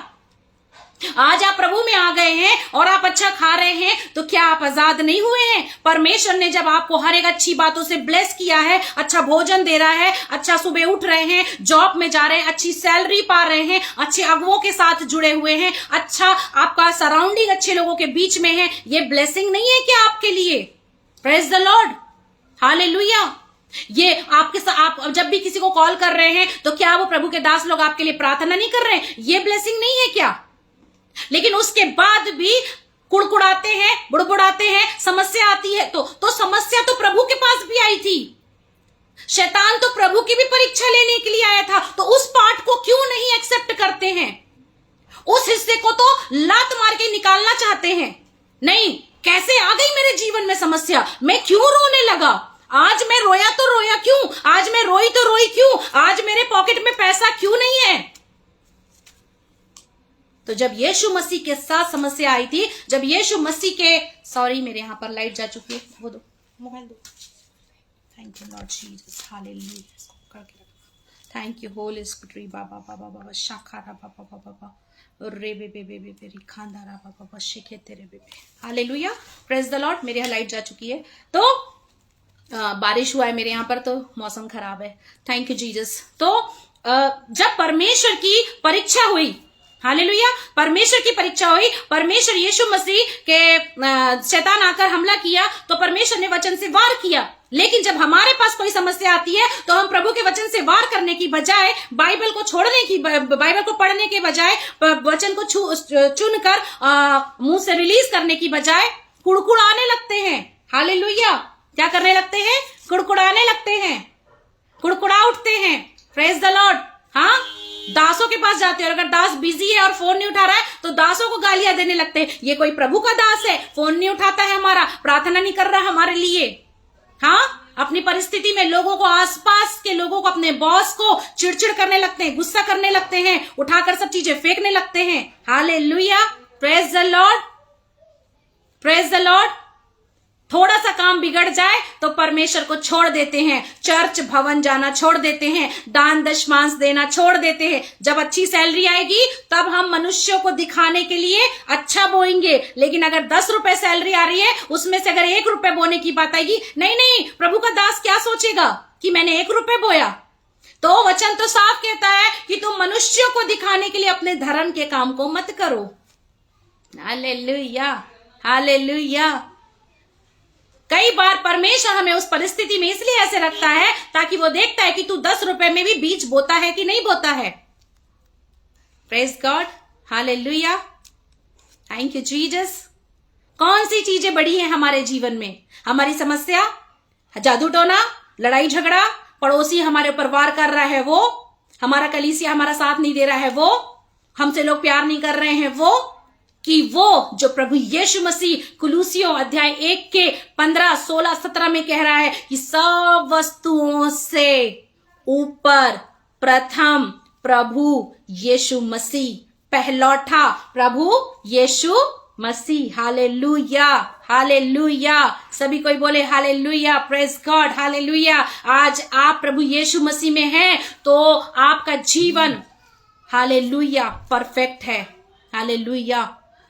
आज आप प्रभु में आ गए हैं और आप अच्छा खा रहे हैं, तो क्या आप आजाद नहीं हुए हैं? परमेश्वर ने जब आपको हर एक अच्छी बातों से ब्लेस किया है, अच्छा भोजन दे रहा है, अच्छा सुबह उठ रहे हैं, जॉब में जा रहे हैं, अच्छी सैलरी पा रहे हैं, अच्छे अगुओं के साथ जुड़े हुए हैं, अच्छा आपका सराउंडिंग अच्छे लोगों के बीच में है, ये ब्लेसिंग नहीं है क्या आपके लिए? Praise the Lord, hallelujah. ये आपके साथ, आप जब भी किसी को कॉल कर रहे हैं तो क्या वो प्रभु के दास लोग आपके लिए प्रार्थना नहीं कर रहे हैं? ये ब्लेसिंग नहीं है क्या? लेकिन उसके बाद भी कुड़कुड़ाते हैं, बुड़बुड़ाते हैं, समस्या आती है तो समस्या तो प्रभु के पास भी आई थी। शैतान तो प्रभु की भी परीक्षा लेने के लिए आया था, तो उस पार्ट को क्यों नहीं एक्सेप्ट करते हैं? उस हिस्से को तो लात मार के निकालना चाहते हैं। नहीं, कैसे आ गई मेरे जीवन में समस्या, मैं क्यों रोने लगा, आज मैं रोया तो रोया क्यों, आज मैं रोई तो रोई क्यों, आज मेरे पॉकेट में पैसा क्यों नहीं है? तो जब यीशु मसीह के साथ समस्या आई थी, जब यीशु मसीह के, सॉरी मेरे यहां पर लाइट जा चुकी है, वो दो, मोबाइल दो, thank you Lord Jesus, hallelujah, thank you Holy Spirit, बाबा बाबा बाबा शाखारा बाबा बाबा बाबा रे बे बे बे बे बे खांदारा बाबा बाबा शेखे तेरे बे बे, हालेलुया, प्रेज द लॉर्ड। मेरे यहाँ लाइट जा चुकी है, तो बारिश हुआ है मेरे यहाँ पर, तो मौसम खराब है, थैंक यू जीसस। तो जब परमेश्वर की परीक्षा हुई, हालेलुया, परमेश्वर की परीक्षा हुई, परमेश्वर यीशु मसीह के शैतान आकर हमला किया तो परमेश्वर ने वचन से वार किया। लेकिन जब हमारे पास कोई समस्या आती है तो हम प्रभु के वचन से वार करने की बजाय, बाइबल को छोड़ने की, बाइबल को पढ़ने के बजाय, वचन को चुनकर मुंह से रिलीज करने की बजाय कुड़कुड़ाने लगते हैं। हालेलुया, क्या करने लगते हैं? कुड़कुड़ाने लगते हैं, कुड़कुड़ा उठते हैं। Praise the Lord. हाँ, दासों के पास जाते हैं और अगर दास बिजी है और फोन नहीं उठा रहा है तो दासों को गालियां देने लगते हैं, ये कोई प्रभु का दास है, फोन नहीं उठाता है हमारा, प्रार्थना नहीं कर रहा हमारे लिए। हाँ, अपनी परिस्थिति में लोगों को, आसपास के लोगों को, अपने बॉस को चिड़चिड़ करने लगते हैं, गुस्सा करने लगते हैं, उठाकर सब चीजें फेंकने लगते हैं। Hallelujah, praise the Lord, praise the Lord. थोड़ा सा काम बिगड़ जाए तो परमेश्वर को छोड़ देते हैं, चर्च भवन जाना छोड़ देते हैं, दान दशमांश देना छोड़ देते हैं। जब अच्छी सैलरी आएगी तब हम मनुष्यों को दिखाने के लिए अच्छा बोएंगे, लेकिन अगर 10 रुपए सैलरी आ रही है, उसमें से अगर 1 रुपए बोने की बात आएगी, नहीं नहीं, प्रभु का दास क्या सोचेगा कि मैंने 1 रुपए बोया। तो वचन तो साफ कहता है कि तुम मनुष्यों को दिखाने के लिए अपने धर्म के काम को मत करो। Hallelujah, hallelujah. कई बार परमेश्वर हमें उस परिस्थिति में इसलिए ऐसे रखता है ताकि वो देखता है कि तू 10 रुपए में भी बीज बोता है कि नहीं बोता है। Praise God, hallelujah, thank you Jesus. कौन सी चीजें बड़ी हैं हमारे जीवन में? हमारी समस्या, जादू टोना, लड़ाई झगड़ा, पड़ोसी हमारे ऊपर वार कर रहा है वो, हमारा कलीसिया हमारा साथ नहीं दे रहा है वो, हमसे लोग प्यार नहीं कर रहे हैं वो, कि वो जो प्रभु यीशु मसीह कुलूसियों अध्याय 1 के 15, 16, 17 में कह रहा है कि सब वस्तुओं से ऊपर प्रथम प्रभु यीशु मसीह, पहलौठा प्रभु यीशु मसीह। हालेलुया, हालेलुया, सभी कोई बोले हालेलुया, प्रेज गॉड, हालेलुया। आज आप प्रभु यीशु मसीह में हैं तो आपका जीवन, हालेलुया, परफेक्ट है। हालेलुया।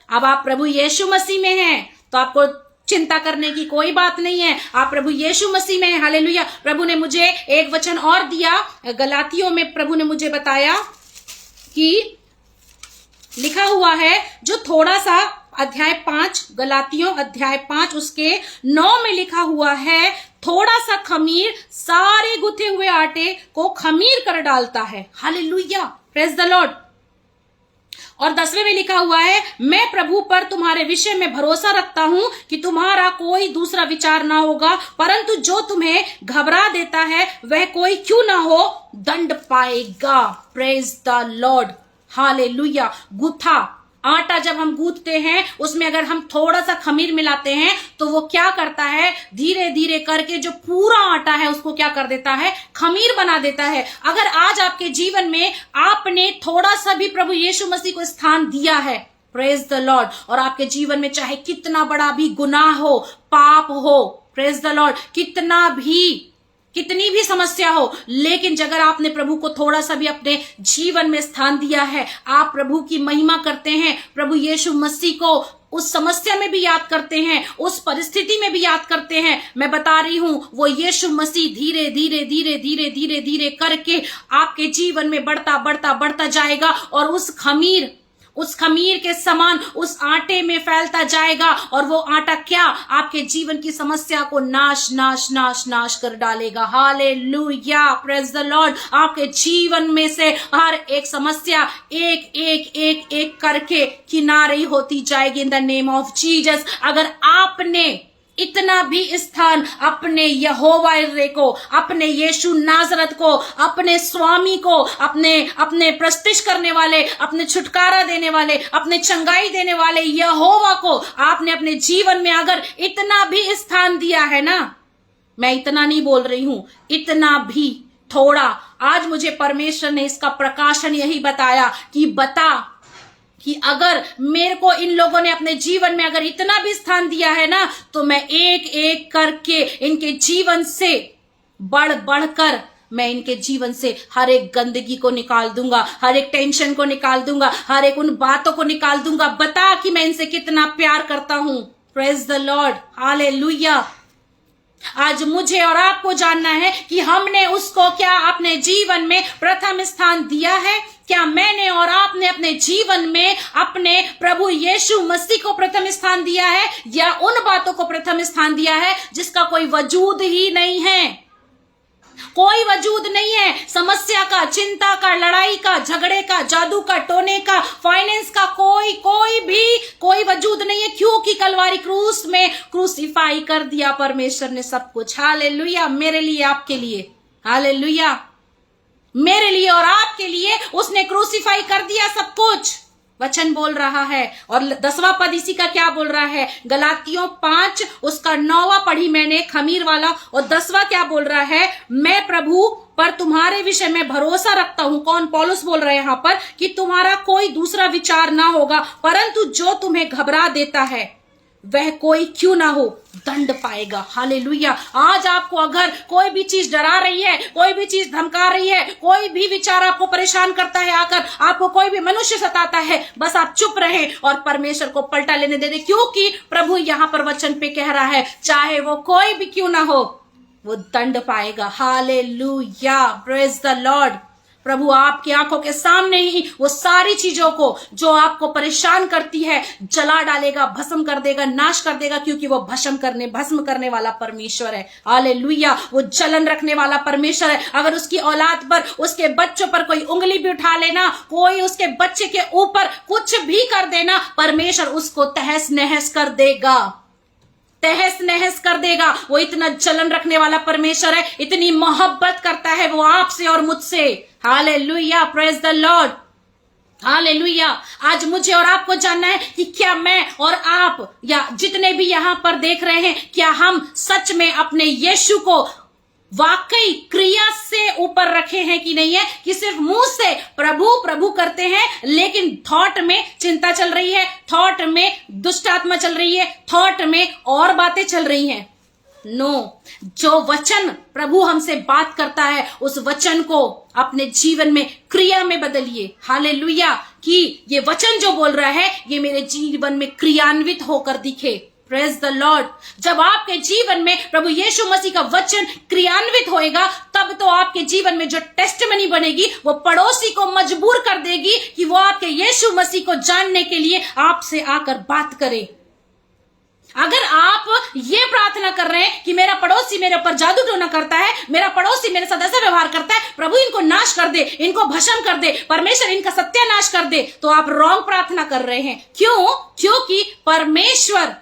अब आप प्रभु यीशु मसीह में हैं तो आपको चिंता करने की कोई बात नहीं है, आप प्रभु यीशु मसीह में हैं। हालेलुया। प्रभु ने मुझे एक वचन और दिया, गलातियों में प्रभु ने मुझे बताया कि लिखा हुआ है, जो थोड़ा सा अध्याय 5, गलातियों अध्याय 5 उसके 9 में लिखा हुआ है, थोड़ा सा खमीर सारे गुथे हुए आटे को खमीर कर डालता है। Hallelujah, praise the Lord. और 10वें में लिखा हुआ है, मैं प्रभु पर तुम्हारे विषय में भरोसा रखता हूं कि तुम्हारा कोई दूसरा विचार ना होगा, परंतु जो तुम्हें घबरा देता है वह कोई क्यों ना हो दंड पाएगा। Praise the Lord, hallelujah. गुथा आटा जब हम गूंथते हैं उसमें अगर हम थोड़ा सा खमीर मिलाते हैं तो वो क्या करता है, धीरे धीरे करके जो पूरा आटा है उसको क्या कर देता है, खमीर बना देता है। अगर आज आपके जीवन में आपने थोड़ा सा भी प्रभु यीशु मसीह को स्थान दिया है, प्रेज द लॉर्ड, और आपके जीवन में चाहे कितना बड़ा भी गुनाह हो, पाप हो, प्रेज द लॉर्ड, कितना भी कितनी भी समस्या हो, लेकिन अगर आपने प्रभु को थोड़ा सा भी अपने जीवन में स्थान दिया है, आप प्रभु की महिमा करते हैं, प्रभु यीशु मसीह को उस समस्या में भी याद करते हैं, उस परिस्थिति में भी याद करते हैं, मैं बता रही हूं वो यीशु मसीह धीरे धीरे धीरे धीरे धीरे धीरे करके आपके जीवन में बढ़ता बढ़ता बढ़ता जाएगा और उस खमीर के समान उस आटे में फैलता जाएगा और वो आटा क्या आपके जीवन की समस्या को नाश नाश नाश नाश कर डालेगा। Hallelujah, praise the Lord. आपके जीवन में से हर एक समस्या एक एक एक एक करके किनारे होती जाएगी इन द नेम ऑफ जीसस। अगर आपने इतना भी स्थान अपने यहोवा इर्रे को, अपने यीशु नाजरत को, अपने स्वामी को, अपने प्रस्तिश करने वाले, अपने छुटकारा देने वाले, अपने चंगाई देने वाले यहोवा को आपने अपने जीवन में अगर इतना भी स्थान दिया है ना, मैं इतना नहीं बोल रही हूं, इतना भी थोड़ा, आज मुझे परमेश्वर ने इसका प्रकाशन यही बताया कि अगर मेरे को इन लोगों ने अपने जीवन में अगर इतना भी स्थान दिया है ना, तो मैं एक एक करके इनके जीवन से बढ़ बढ़कर मैं इनके जीवन से हर एक गंदगी को निकाल दूंगा, हर एक टेंशन को निकाल दूंगा, हर एक उन बातों को निकाल दूंगा। बता कि मैं इनसे कितना प्यार करता हूं। Praise the Lord, hallelujah. आज मुझे और आपको जानना है कि हमने उसको क्या अपने जीवन में प्रथम स्थान दिया है। क्या मैंने और आपने अपने जीवन में अपने प्रभु यीशु मसीह को प्रथम स्थान दिया है, या उन बातों को प्रथम स्थान दिया है जिसका कोई वजूद ही नहीं है? कोई वजूद नहीं है समस्या का, चिंता का, लड़ाई का, झगड़े का, जादू का, टोने का, फाइनेंस का, कोई वजूद नहीं है, क्योंकि कलवारी क्रूस में क्रूसीफाई कर दिया परमेश्वर ने सब कुछ। हालेलुया, मेरे लिए, आपके लिए, हालेलुया, मेरे लिए और आपके लिए उसने क्रूसीफाई कर दिया सब कुछ। वचन बोल रहा है, और 10वां पद इसी का क्या बोल रहा है, गलातियों 5 उसका 9वां पढ़ी मैंने, खमीर वाला, और 10वां क्या बोल रहा है, मैं प्रभु पर तुम्हारे विषय में भरोसा रखता हूं। कौन? पौलुस बोल रहे हैं यहां पर कि तुम्हारा कोई दूसरा विचार ना होगा, परंतु जो तुम्हें घबरा देता है वह कोई क्यों ना हो दंड पाएगा। हालेलुया। आज आपको अगर कोई भी चीज डरा रही है, कोई भी चीज धमका रही है, कोई भी विचार आपको परेशान करता है, आकर आपको कोई भी मनुष्य सताता है, बस आप चुप रहे और परमेश्वर को पलटा लेने दे दे, क्योंकि प्रभु यहां पर वचन पे कह रहा है चाहे वो कोई भी क्यों ना हो वो दंड पाएगा। Hallelujah, praise the Lord. प्रभु आपकी आंखों के सामने ही वो सारी चीजों को जो आपको परेशान करती है जला डालेगा, भस्म कर देगा, नाश कर देगा, क्योंकि वो भस्म करने वाला परमेश्वर है। हालेलुया, वो जलन रखने वाला परमेश्वर है। अगर उसकी औलाद पर, उसके बच्चों पर कोई उंगली भी उठा लेना, कोई उसके बच्चे के ऊपर कुछ भी कर देना, परमेश्वर उसको तहस नहस कर देगा, तहस नहस कर देगा। वो इतना जलन रखने वाला परमेश्वर है, इतनी मोहब्बत करता है वो आपसे और मुझसे। Hallelujah, praise the Lord, hallelujah. आज मुझे और आपको जानना है कि क्या मैं और आप या जितने भी यहां पर देख रहे हैं, क्या हम सच में अपने यीशु को वाकई क्रिया से ऊपर रखे हैं कि नहीं है, कि सिर्फ मुंह से प्रभु प्रभु करते हैं लेकिन थॉट में चिंता चल रही है, थॉट में दुष्ट आत्मा चल रही है, थॉट में और बातें चल रही हैं। नो, जो वचन प्रभु हमसे बात करता है उस वचन को अपने जीवन में क्रिया में बदलिए। हालेलुया, कि ये वचन जो बोल रहा है ये मेरे जीवन में क्रियान्वित होकर दिखे। Praise the Lord. जब आपके जीवन में प्रभु यीशु मसीह का वचन क्रियान्वित होएगा, तब तो आपके जीवन में जो टेस्टिमनी बनेगी वो पड़ोसी को मजबूर कर देगी कि वो आपके यीशु मसीह को जानने के लिए आपसे आकर बात करे। अगर आप ये प्रार्थना कर रहे हैं कि मेरा पड़ोसी मेरे ऊपर जादू टोना करता है, मेरा पड़ोसी मेरे साथ ऐसा व्यवहार करता है, प्रभु इनको नाश कर दे, इनको भस्म कर दे, परमेश्वर इनका सत्यानाश कर दे, तो आप रॉन्ग प्रार्थना कर रहे हैं। क्यों? क्योंकि परमेश्वर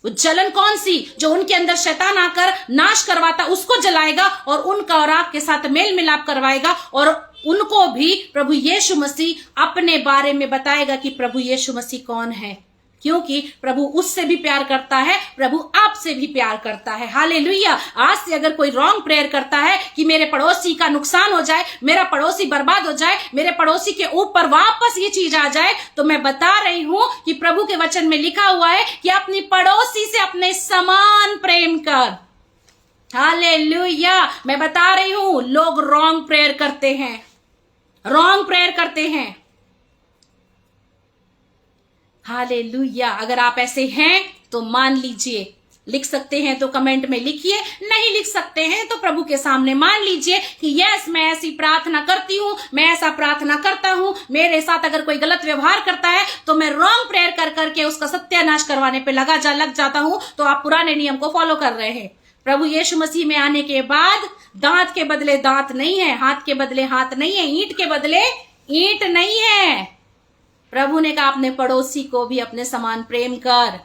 वो जलन कौन सी, जो उनके अंदर शैतान आकर नाश करवाता उसको जलाएगा और उनका और आपके साथ मेल मिलाप करवाएगा, और उनको भी प्रभु यीशु मसीह अपने बारे में बताएगा कि प्रभु यीशु मसीह कौन है। क्योंकि प्रभु उससे भी प्यार करता है, प्रभु आपसे भी प्यार करता है। हालेलुया। आज से अगर कोई रॉन्ग प्रेयर करता है कि मेरे पड़ोसी का नुकसान हो जाए, मेरा पड़ोसी बर्बाद हो जाए, मेरे पड़ोसी के ऊपर वापस ये चीज आ जाए, तो मैं बता रही हूं कि प्रभु के वचन में लिखा हुआ है कि अपनी पड़ोसी से अपने समान प्रेम कर। हालेलुया। मैं बता रही हूं, लोग रॉन्ग प्रेयर करते हैं, रॉन्ग प्रेयर करते हैं। हालेलुया। अगर आप ऐसे हैं तो मान लीजिए, लिख सकते हैं तो कमेंट में लिखिए, नहीं लिख सकते हैं तो प्रभु के सामने मान लीजिए कि यस, मैं ऐसी प्रार्थना करती हूं, मैं ऐसा प्रार्थना करता हूं। मेरे साथ अगर कोई गलत व्यवहार करता है तो मैं रॉन्ग प्रेयर कर करके उसका सत्यानाश करवाने पे लग जाता हूं। तो आप पुराने नियम को फॉलो कर रहे हैं। प्रभु यीशु मसीह में आने के बाद दांत के बदले दांत नहीं है, हाथ के बदले हाथ नहीं है, ईंट के बदले ईंट नहीं है। प्रभु ने कहा अपने पड़ोसी को भी अपने समान प्रेम कर,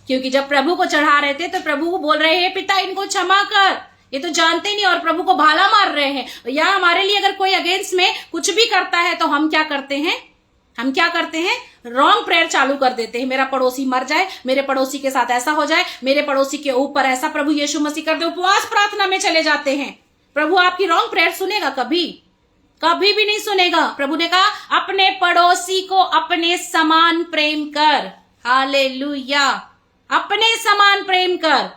क्योंकि जब प्रभु को चढ़ा रहे थे तो प्रभु को बोल रहे हैं, पिता इनको क्षमा कर, ये तो जानते नहीं, और प्रभु को भाला मार रहे हैं। या हमारे लिए अगर कोई अगेंस्ट में कुछ भी करता है तो हम क्या करते हैं, हम क्या करते हैं, रॉन्ग प्रेयर चालू कर देते हैं। मेरा पड़ोसी मर जाए, मेरे पड़ोसी के साथ ऐसा हो जाए, मेरे पड़ोसी के ऊपर ऐसा प्रभु यीशु मसीह कर दे, उपवास प्रार्थना में चले जाते हैं। प्रभु आपकी रॉन्ग प्रेयर सुनेगा? कभी कभी भी नहीं सुनेगा। प्रभु ने कहा अपने पड़ोसी को अपने समान प्रेम कर। हालेलुया। अपने समान प्रेम कर।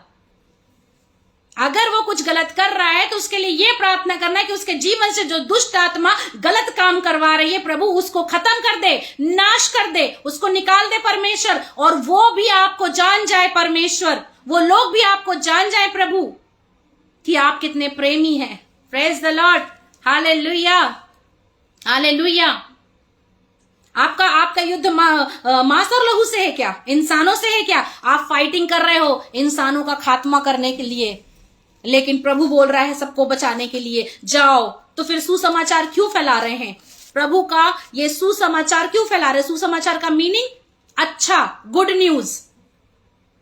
अगर वो कुछ गलत कर रहा है तो उसके लिए ये प्रार्थना करना है कि उसके जीवन से जो दुष्ट आत्मा गलत काम करवा रही है, प्रभु उसको खत्म कर दे, नाश कर दे, उसको निकाल दे परमेश्वर, और वो भी आपको जान जाए परमेश्वर, वो लोग भी आपको जान जाए प्रभु कि आप कितने प्रेमी हैं। Praise the Lord. Hallelujah, hallelujah. आपका युद्ध मांस और लहू से है क्या? इंसानों से है क्या? आप फाइटिंग कर रहे हो इंसानों का खात्मा करने के लिए, लेकिन प्रभु बोल रहा है सबको बचाने के लिए जाओ। तो फिर सुसमाचार क्यों फैला रहे हैं? प्रभु का ये सुसमाचार क्यों फैला रहे हैं? सुसमाचार का मीनिंग अच्छा, गुड न्यूज।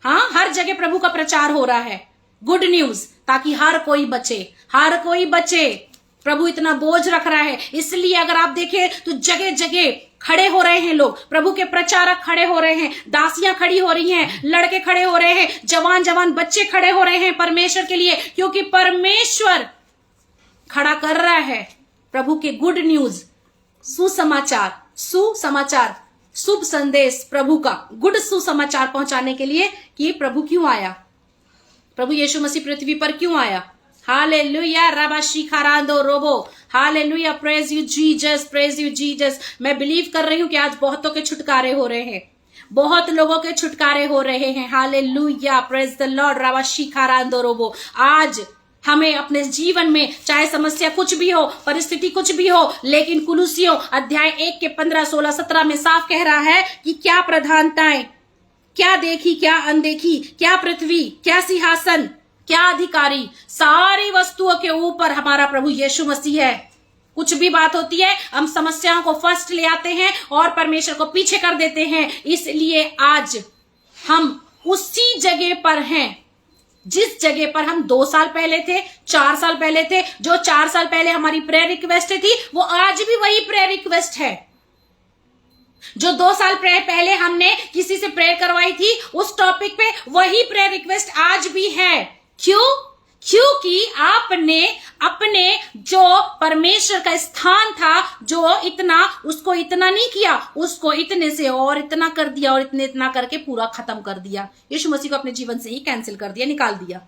हाँ, हर जगह प्रभु का प्रचार हो रहा है, गुड न्यूज, ताकि हर कोई बचे, हर कोई बचे। प्रभु इतना बोझ रख रहा है, इसलिए अगर आप देखें तो जगह जगह खड़े हो रहे हैं लोग, प्रभु के प्रचारक खड़े हो रहे हैं, दासियां खड़ी हो रही हैं, लड़के खड़े हो रहे हैं, जवान जवान बच्चे खड़े हो रहे हैं परमेश्वर के लिए, क्योंकि परमेश्वर खड़ा कर रहा है प्रभु के गुड न्यूज, सुसमाचार, सुसमाचार, शुभ संदेश प्रभु का गुड सुसमाचार पहुंचाने के लिए कि प्रभु क्यों आया, प्रभु यीशु मसीह पृथ्वी पर क्यों आया। हालेलुया। रबाशी खारांदो रोबो। Hallelujah. Praise you Jesus, praise you Jesus. मैं बिलीव कर रही हूं कि आज बहुतों के छुटकारे हो रहे हैं, बहुत लोगों के छुटकारे हो रहे हैं। हालेलुया। Praise the Lord. रबाशी खारांदो रोबो। आज हमें अपने जीवन में चाहे समस्या कुछ भी हो, परिस्थिति कुछ भी हो, लेकिन कुलुसियों अध्याय 1 के 15, 16, 17 में साफ कह रहा है कि क्या प्रधानताएं, क्या देखी, क्या अनदेखी, क्या पृथ्वी, क्या सिंहासन, क्या अधिकारी, सारी वस्तुओं के ऊपर हमारा प्रभु यीशु मसीह है। कुछ भी बात होती है हम समस्याओं को फर्स्ट ले आते हैं और परमेश्वर को पीछे कर देते हैं। इसलिए आज हम उसी जगह पर हैं जिस जगह पर हम 2 साल पहले थे, 4 साल पहले थे। जो 4 साल पहले हमारी प्रेयर रिक्वेस्ट थी वो आज भी वही प्रेयर रिक्वेस्ट है। जो 2 साल पहले हमने किसी से प्रेयर करवाई थी उस टॉपिक पे वही प्रेयर रिक्वेस्ट आज भी है। क्यों? क्योंकि आपने अपने जो परमेश्वर का स्थान था, जो इतना, उसको इतना नहीं किया, उसको इतने से और इतना कर दिया और इतना करके पूरा खत्म कर दिया। यीशु मसीह को अपने जीवन से ही कैंसिल कर दिया, निकाल दिया।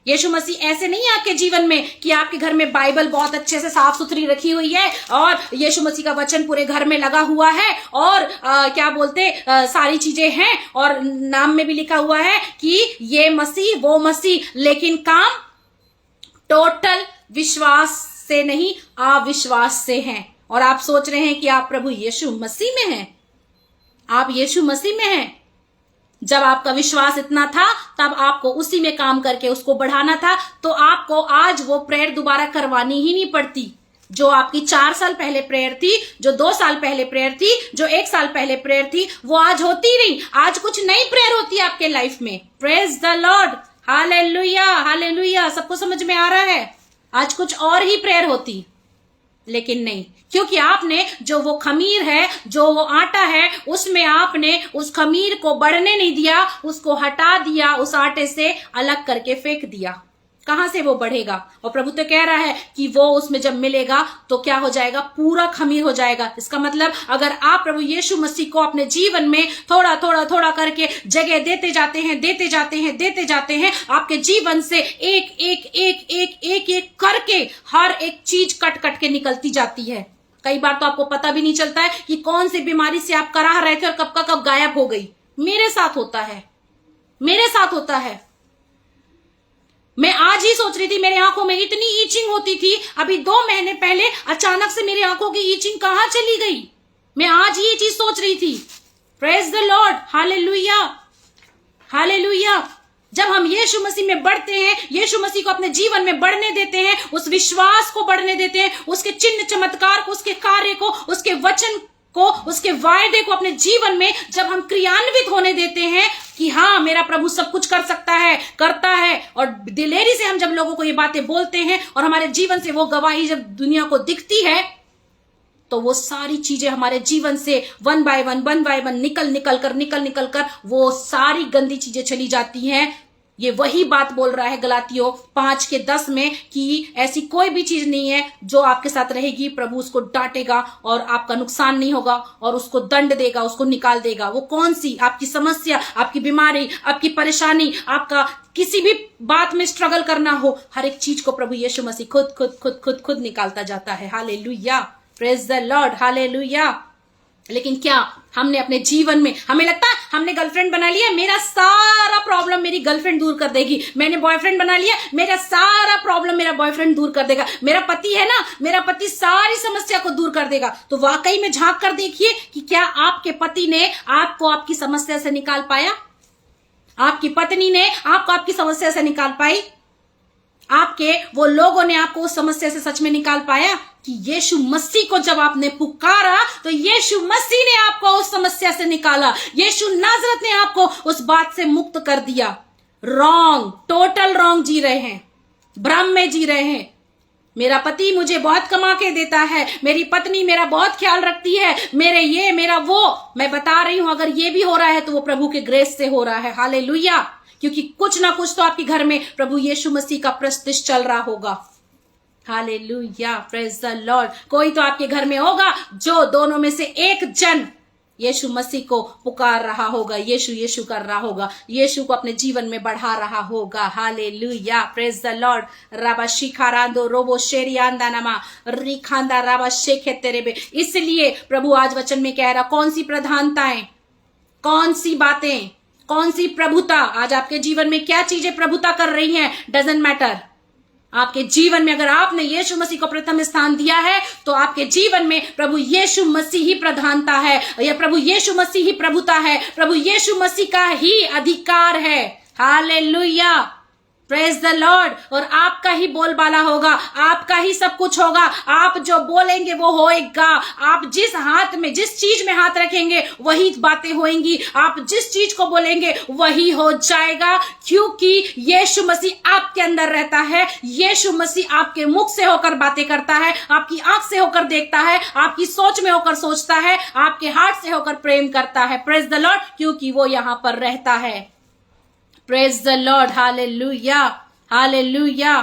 यीशु मसीह ऐसे नहीं है आपके जीवन में कि आपके घर में बाइबल बहुत अच्छे से साफ सुथरी रखी हुई है और यीशु मसीह का वचन पूरे घर में लगा हुआ है और क्या बोलते सारी चीजें हैं और नाम में भी लिखा हुआ है कि ये मसीह वो मसीह, लेकिन काम टोटल विश्वास से नहीं, अविश्वास से है। और आप सोच रहे हैं कि आप प्रभु यीशु मसीह में हैं, आप यीशु मसीह में हैं। जब आपका विश्वास इतना था तब आपको उसी में काम करके उसको बढ़ाना था, तो आपको आज वो प्रेयर दोबारा करवानी ही नहीं पड़ती। जो आपकी 4 साल पहले प्रेयर थी, जो 2 साल पहले प्रेयर थी, जो 1 साल पहले प्रेयर थी, वो आज होती नहीं। आज कुछ नई प्रेयर होती है आपके लाइफ में। Praise the Lord. Hallelujah, hallelujah. सबको समझ में आ रहा है? आज कुछ और ही प्रेयर होती, लेकिन नहीं, क्योंकि आपने जो वो खमीर है, जो वो आटा है, उसमें आपने उस खमीर को बढ़ने नहीं दिया, उसको हटा दिया, उस आटे से अलग करके फेंक दिया। कहां से वो बढ़ेगा? और प्रभु तो कह रहा है कि वो उसमें जब मिलेगा तो क्या हो जाएगा? पूरा खमीर हो जाएगा। इसका मतलब अगर आप प्रभु यीशु मसीह को अपने जीवन में थोड़ा थोड़ा थोड़ा करके जगह देते जाते हैं, देते जाते हैं, देते जाते हैं, आपके जीवन से एक एक एक एक एक एक करके हर एक चीज कट कट के निकलती जाती है। कई बार तो आपको पता भी नहीं चलता है कि कौन सी बीमारी से आप कराह रहे थे और कब का कब गायब हो गई। मेरे साथ होता है, मेरे साथ होता है। मैं आज ही सोच रही थी, मेरे आंखों में इतनी ईचिंग होती थी, अभी 2 महीने पहले अचानक से मेरी आंखों की ईचिंग कहां चली गई? मैं आज ही ये चीज सोच रही थी। Praise the Lord, hallelujah, hallelujah. जब हम यीशु मसीह में बढ़ते हैं, यीशु मसीह को अपने जीवन में बढ़ने देते हैं, उस विश्वास को बढ़ने देते हैं, उसके चिन्ह चमत्कार को, उसके कार्य को, उसके वचन को, उसके वायदे को अपने जीवन में जब हम क्रियान्वित होने देते हैं कि हाँ मेरा प्रभु सब कुछ कर सकता है, करता है, और दिलेरी से हम जब लोगों को ये बातें बोलते हैं और हमारे जीवन से वो गवाही जब दुनिया को दिखती है, तो वो सारी चीजें हमारे जीवन से वन बाय वन निकल कर वो सारी गंदी चीजें चली जाती हैं। ये वही बात बोल रहा है गलातियों 5:10 में कि ऐसी कोई भी चीज नहीं है जो आपके साथ रहेगी, प्रभु उसको डांटेगा और आपका नुकसान नहीं होगा और उसको दंड देगा, उसको निकाल देगा। वो कौन सी आपकी समस्या, आपकी बीमारी, आपकी परेशानी, आपका किसी भी बात में स्ट्रगल करना हो, हर एक चीज को प्रभु यीशु मसीह खुद खुद खुद खुद खुद निकालता जाता है। Hallelujah, praise the Lord, hallelujah. लेकिन क्या हमने अपने जीवन में, हमें लगता है हमने गर्लफ्रेंड बना लिया, मेरा सारा प्रॉब्लम मेरी गर्लफ्रेंड दूर कर देगी, मैंने बॉयफ्रेंड बना लिया, मेरा सारा प्रॉब्लम मेरा बॉयफ्रेंड दूर कर देगा, मेरा पति है ना, मेरा पति सारी समस्या को दूर कर देगा। तो वाकई में झांक कर देखिए कि क्या आपके पति ने आपको आपकी समस्या से निकाल पाया? आपकी पत्नी ने आपको आपकी समस्या से निकाल पाई? आपके वो लोगों ने आपको उस समस्या से सच में निकाल पाया? कि यीशु मसीह को जब आपने पुकारा तो यीशु मसीह ने आपको उस समस्या से निकाला, यीशु नाजरत ने आपको उस बात से मुक्त कर दिया। रॉन्ग, टोटल रॉन्ग जी रहे हैं, भ्रम में जी रहे हैं। मेरा पति मुझे बहुत कमा के देता है, मेरी पत्नी मेरा बहुत ख्याल रखती है, मेरे ये मेरा वो। मैं बता रही हूं अगर ये भी हो रहा है तो वो प्रभु के ग्रेस से हो रहा है। हालेलुया, क्योंकि कुछ ना कुछ तो आपके घर में प्रभु यीशु मसीह का प्रस्तिष्ठ चल रहा होगा। Hallelujah, praise the Lord. कोई तो आपके घर में होगा जो दोनों में से एक जन यीशु मसीह को पुकार रहा होगा, यीशु यीशु कर रहा होगा, यीशु को अपने जीवन में बढ़ा रहा होगा। Hallelujah, praise the Lord. राबा शिखारांदो रोबो शेरियांदा नमा रिखांदा राबा शेखे तेरेबे। इसलिए प्रभु आज वचन में कह रहा, कौन सी प्रधानताएं, कौन सी बातें, कौन सी प्रभुता आज आपके जीवन में, क्या चीजें प्रभुता कर रही हैं, डजंट मैटर। आपके जीवन में अगर आपने यीशु मसीह को प्रथम स्थान दिया है तो आपके जीवन में प्रभु यीशु मसीह ही प्रधानता है, या प्रभु यीशु मसीह ही प्रभुता है, प्रभु यीशु मसीह का ही अधिकार है। Hallelujah, praise the Lord. और आपका ही बोलबाला होगा, आपका ही सब कुछ होगा, आप जो बोलेंगे वो होएगा। आप जिस हाथ में, जिस चीज में हाथ रखेंगे वही बातें होंगी, आप जिस चीज को बोलेंगे वही हो जाएगा, क्योंकि यीशु मसीह आपके अंदर रहता है। यीशु मसीह आपके मुख से होकर बातें करता है, आपकी आंख से होकर देखता है, आपकी सोच में होकर सोचता है, आपके हार्ट से होकर प्रेम करता है। प्रेज द लॉर्ड, क्योंकि वो यहां पर रहता है। Praise the Lord, hallelujah, hallelujah.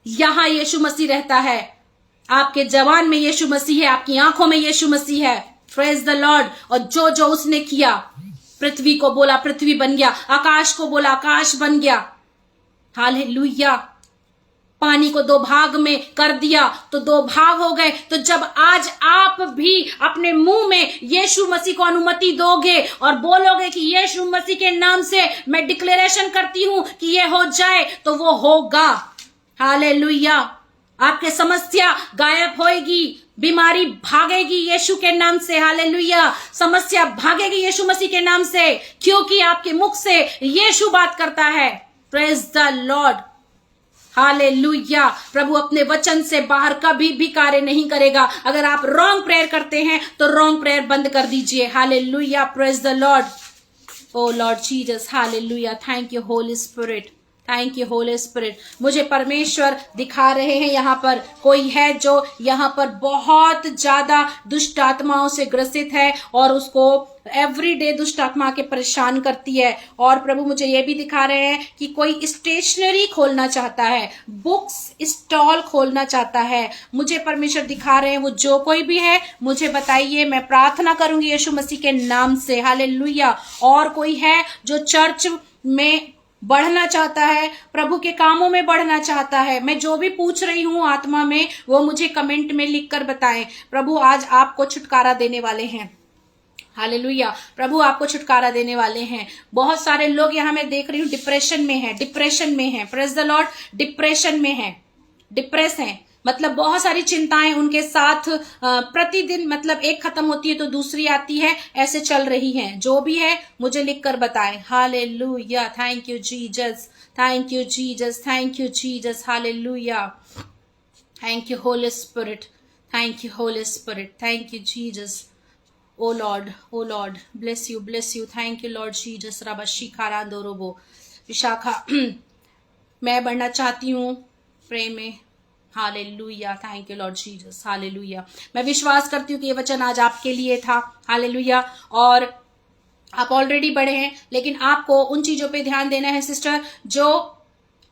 यहां यीशु मसीह रहता है, आपके जवान में यीशु मसीह है, आपकी आंखों में यीशु मसीह है। Praise the Lord. और जो जो उसने किया, पृथ्वी को बोला पृथ्वी बन गया, आकाश को बोला आकाश बन गया। हालेलुया। पानी को 2 भाग में कर दिया तो 2 भाग हो गए। तो जब आज आप भी अपने मुंह में यीशु मसीह को अनुमति दोगे और बोलोगे कि यीशु मसीह के नाम से मैं डिक्लेरेशन करती हूं कि ये हो जाए, तो वो होगा। हालेलुया। आपके समस्या गायब होएगी, बीमारी भागेगी यीशु के नाम से। हालेलुया। समस्या भागेगी यीशु मसीह के नाम से, क्योंकि आपके मुख से यीशु बात करता है। Praise the Lord, hallelujah. प्रभु अपने वचन से बाहर कभी भी कार्य नहीं करेगा। अगर आप रॉन्ग प्रेयर करते हैं तो रॉन्ग प्रेयर बंद कर दीजिए। Hallelujah, praise the Lord. Oh Lord Jesus, hallelujah. Thank you Holy Spirit, thank you Holy Spirit. मुझे परमेश्वर दिखा रहे हैं यहाँ पर कोई है जो यहाँ पर बहुत ज्यादा दुष्ट आत्माओं से ग्रसित है और उसको एवरी डे दुष्ट आत्मा के परेशान करती है। और प्रभु मुझे ये भी दिखा रहे हैं कि कोई स्टेशनरी खोलना चाहता है, बुक्स स्टॉल खोलना चाहता है। मुझे परमेश्वर दिखा रहे हैं, वो जो कोई भी है मुझे बताइए, मैं प्रार्थना करूंगी यीशु मसीह के नाम से। हालेलुया। और कोई है जो चर्च में बढ़ना चाहता है, प्रभु के कामों में बढ़ना चाहता है। मैं जो भी पूछ रही हूँ आत्मा में, वो मुझे कमेंट में लिखकर बताएं। प्रभु आज आपको छुटकारा देने वाले हैं। हालेलुया। प्रभु आपको छुटकारा देने वाले हैं। बहुत सारे लोग यहाँ मैं देख रही हूँ डिप्रेशन में है, डिप्रेशन में है। Praise the Lord. डिप्रेशन में है, डिप्रेस है, मतलब बहुत सारी चिंताएं उनके साथ प्रतिदिन, मतलब एक खत्म होती है तो दूसरी आती है, ऐसे चल रही हैं। जो भी है मुझे लिखकर बताएं। Hallelujah. Thank you Jesus, thank you Jesus, thank you Jesus. Hallelujah. Thank you Holy Spirit, thank you Holy Spirit, thank you Jesus. Oh Lord, bless you, bless you. Thank you Lord Jesus. रबा शिखारा दोरोबो विशाखा। मैं बढ़ना चाहती हूँ प्रेम में। Hallelujah. Thank you Lord Jesus. Hallelujah. मैं विश्वास करती हूँ कि ये वचन आज आपके लिए था। हालेलुया। और आप ऑलरेडी बढ़े हैं, लेकिन आपको उन चीजों पे ध्यान देना है सिस्टर, जो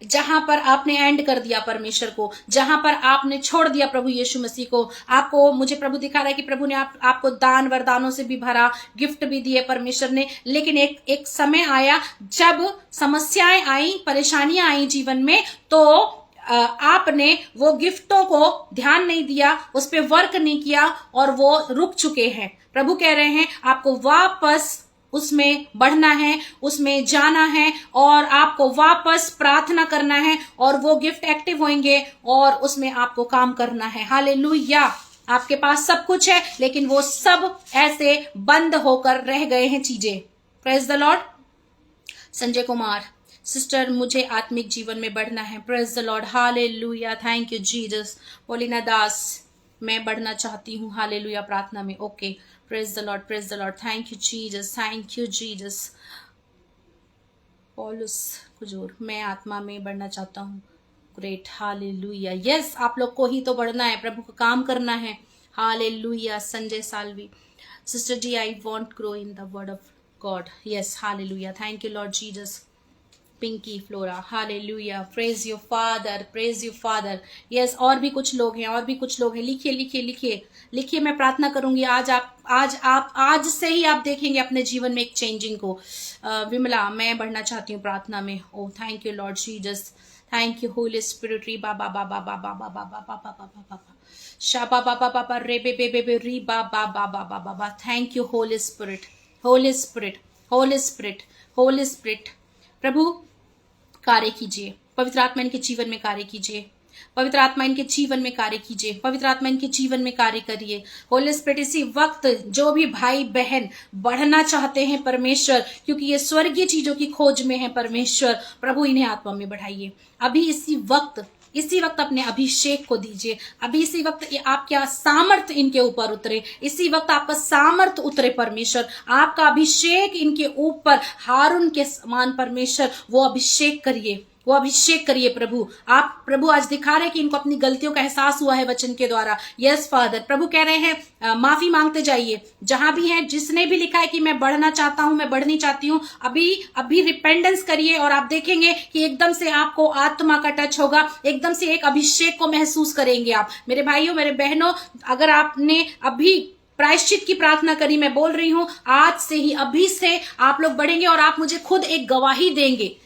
जहां पर आपने एंड कर दिया परमेश्वर को, जहां पर आपने छोड़ दिया प्रभु यीशु मसीह को। आपको, मुझे प्रभु दिखा रहा है कि प्रभु ने आपको दान वरदानों से भी भरा, गिफ्ट भी दिए परमेश्वर ने। लेकिन एक समय आया जब समस्याएं आई, परेशानियां आई जीवन में, तो आपने वो गिफ्टों को ध्यान नहीं दिया, उस पर वर्क नहीं किया और वो रुक चुके हैं। प्रभु कह रहे हैं आपको वापस उसमें बढ़ना है, उसमें जाना है और आपको वापस प्रार्थना करना है और वो गिफ्ट एक्टिव होंगे और उसमें आपको काम करना है। हालेलुया। आपके पास सब कुछ है, लेकिन वो सब ऐसे बंद होकर रह गए हैं चीजें। Praise the Lord. Sanjay Kumar, sister मुझे आत्मिक जीवन में बढ़ना है। Praise the Lord. Hallelujah. Thank you Jesus. Polina Das, मैं बढ़ना चाहती हूँ हालेलुया प्रार्थना में। Okay, praise the Lord, praise the Lord. Thank you Jesus, thank you Jesus. Paulus Kujur, मैं आत्मा में बढ़ना चाहता हूँ। ग्रेट। हालेलुया। यस, आप लोग को ही तो बढ़ना है, प्रभु का काम करना है। Hallelujah. Sanjay Salvi, sister ji, I want grow in the word of God. Yes, hallelujah. Thank you Lord Jesus. Pinky Flora, hallelujah. Praise you Father, praise you Father. Yes, और भी कुछ लोग हैं, और भी कुछ लोग हैं। लिखिए लिखिए लिखिए लिखिए। मैं प्रार्थना करूंगी आज से ही आप देखेंगे अपने जीवन में एक चेंजिंग को। विमला, मैं बढ़ना चाहती हूँ प्रार्थना में। Oh thank you Lord Jesus, thank you Holy Spirit. री बाबा बाबा बाबा बाबा बाबा बाबा बाबा शाबा बाबा बाबा रे बे बे बे बे री बाबा बाबा बाबा बाबा। Thank you Holy Spirit, Holy Spirit, Holy Spirit, Holy Spirit. प्रभु कार्य कीजिए, पवित्र आत्मा इनके जीवन में कार्य कीजिए, पवित्र आत्मा इनके जीवन में कार्य कीजिए, पवित्र आत्मा इनके जीवन में कार्य करिए। होली स्पिरिट, इसी वक्त जो भी भाई बहन बढ़ना चाहते हैं परमेश्वर, क्योंकि ये स्वर्गीय चीजों की खोज में है परमेश्वर, प्रभु इन्हें आत्मा में बढ़ाइए। अभी इसी वक्त अपने अभिषेक को दीजिए। अभी इसी वक्त आपका सामर्थ इनके ऊपर उतरे, इसी वक्त आपका सामर्थ उतरे परमेश्वर, आपका अभिषेक इनके ऊपर हारून के समान परमेश्वर वो अभिषेक करिए, वो अभिषेक करिए प्रभु। आप प्रभु आज दिखा रहे हैं कि इनको अपनी गलतियों का एहसास हुआ है वचन के द्वारा। यस फादर, प्रभु कह रहे हैं माफी मांगते जाइए जहां भी हैं। जिसने भी लिखा है कि मैं बढ़ना चाहता हूं, मैं बढ़नी चाहती हूं, अभी रिपेंडेंस करिए और आप देखेंगे कि एकदम से आपको आत्मा का टच होगा, एकदम से एक अभिषेक को महसूस करेंगे आप। मेरे भाइयों, मेरे बहनों, अगर आपने अभी प्रायश्चित की प्रार्थना करी, मैं बोल रही हूं आज से ही, अभी से आप लोग बढ़ेंगे और आप मुझे खुद एक गवाही देंगे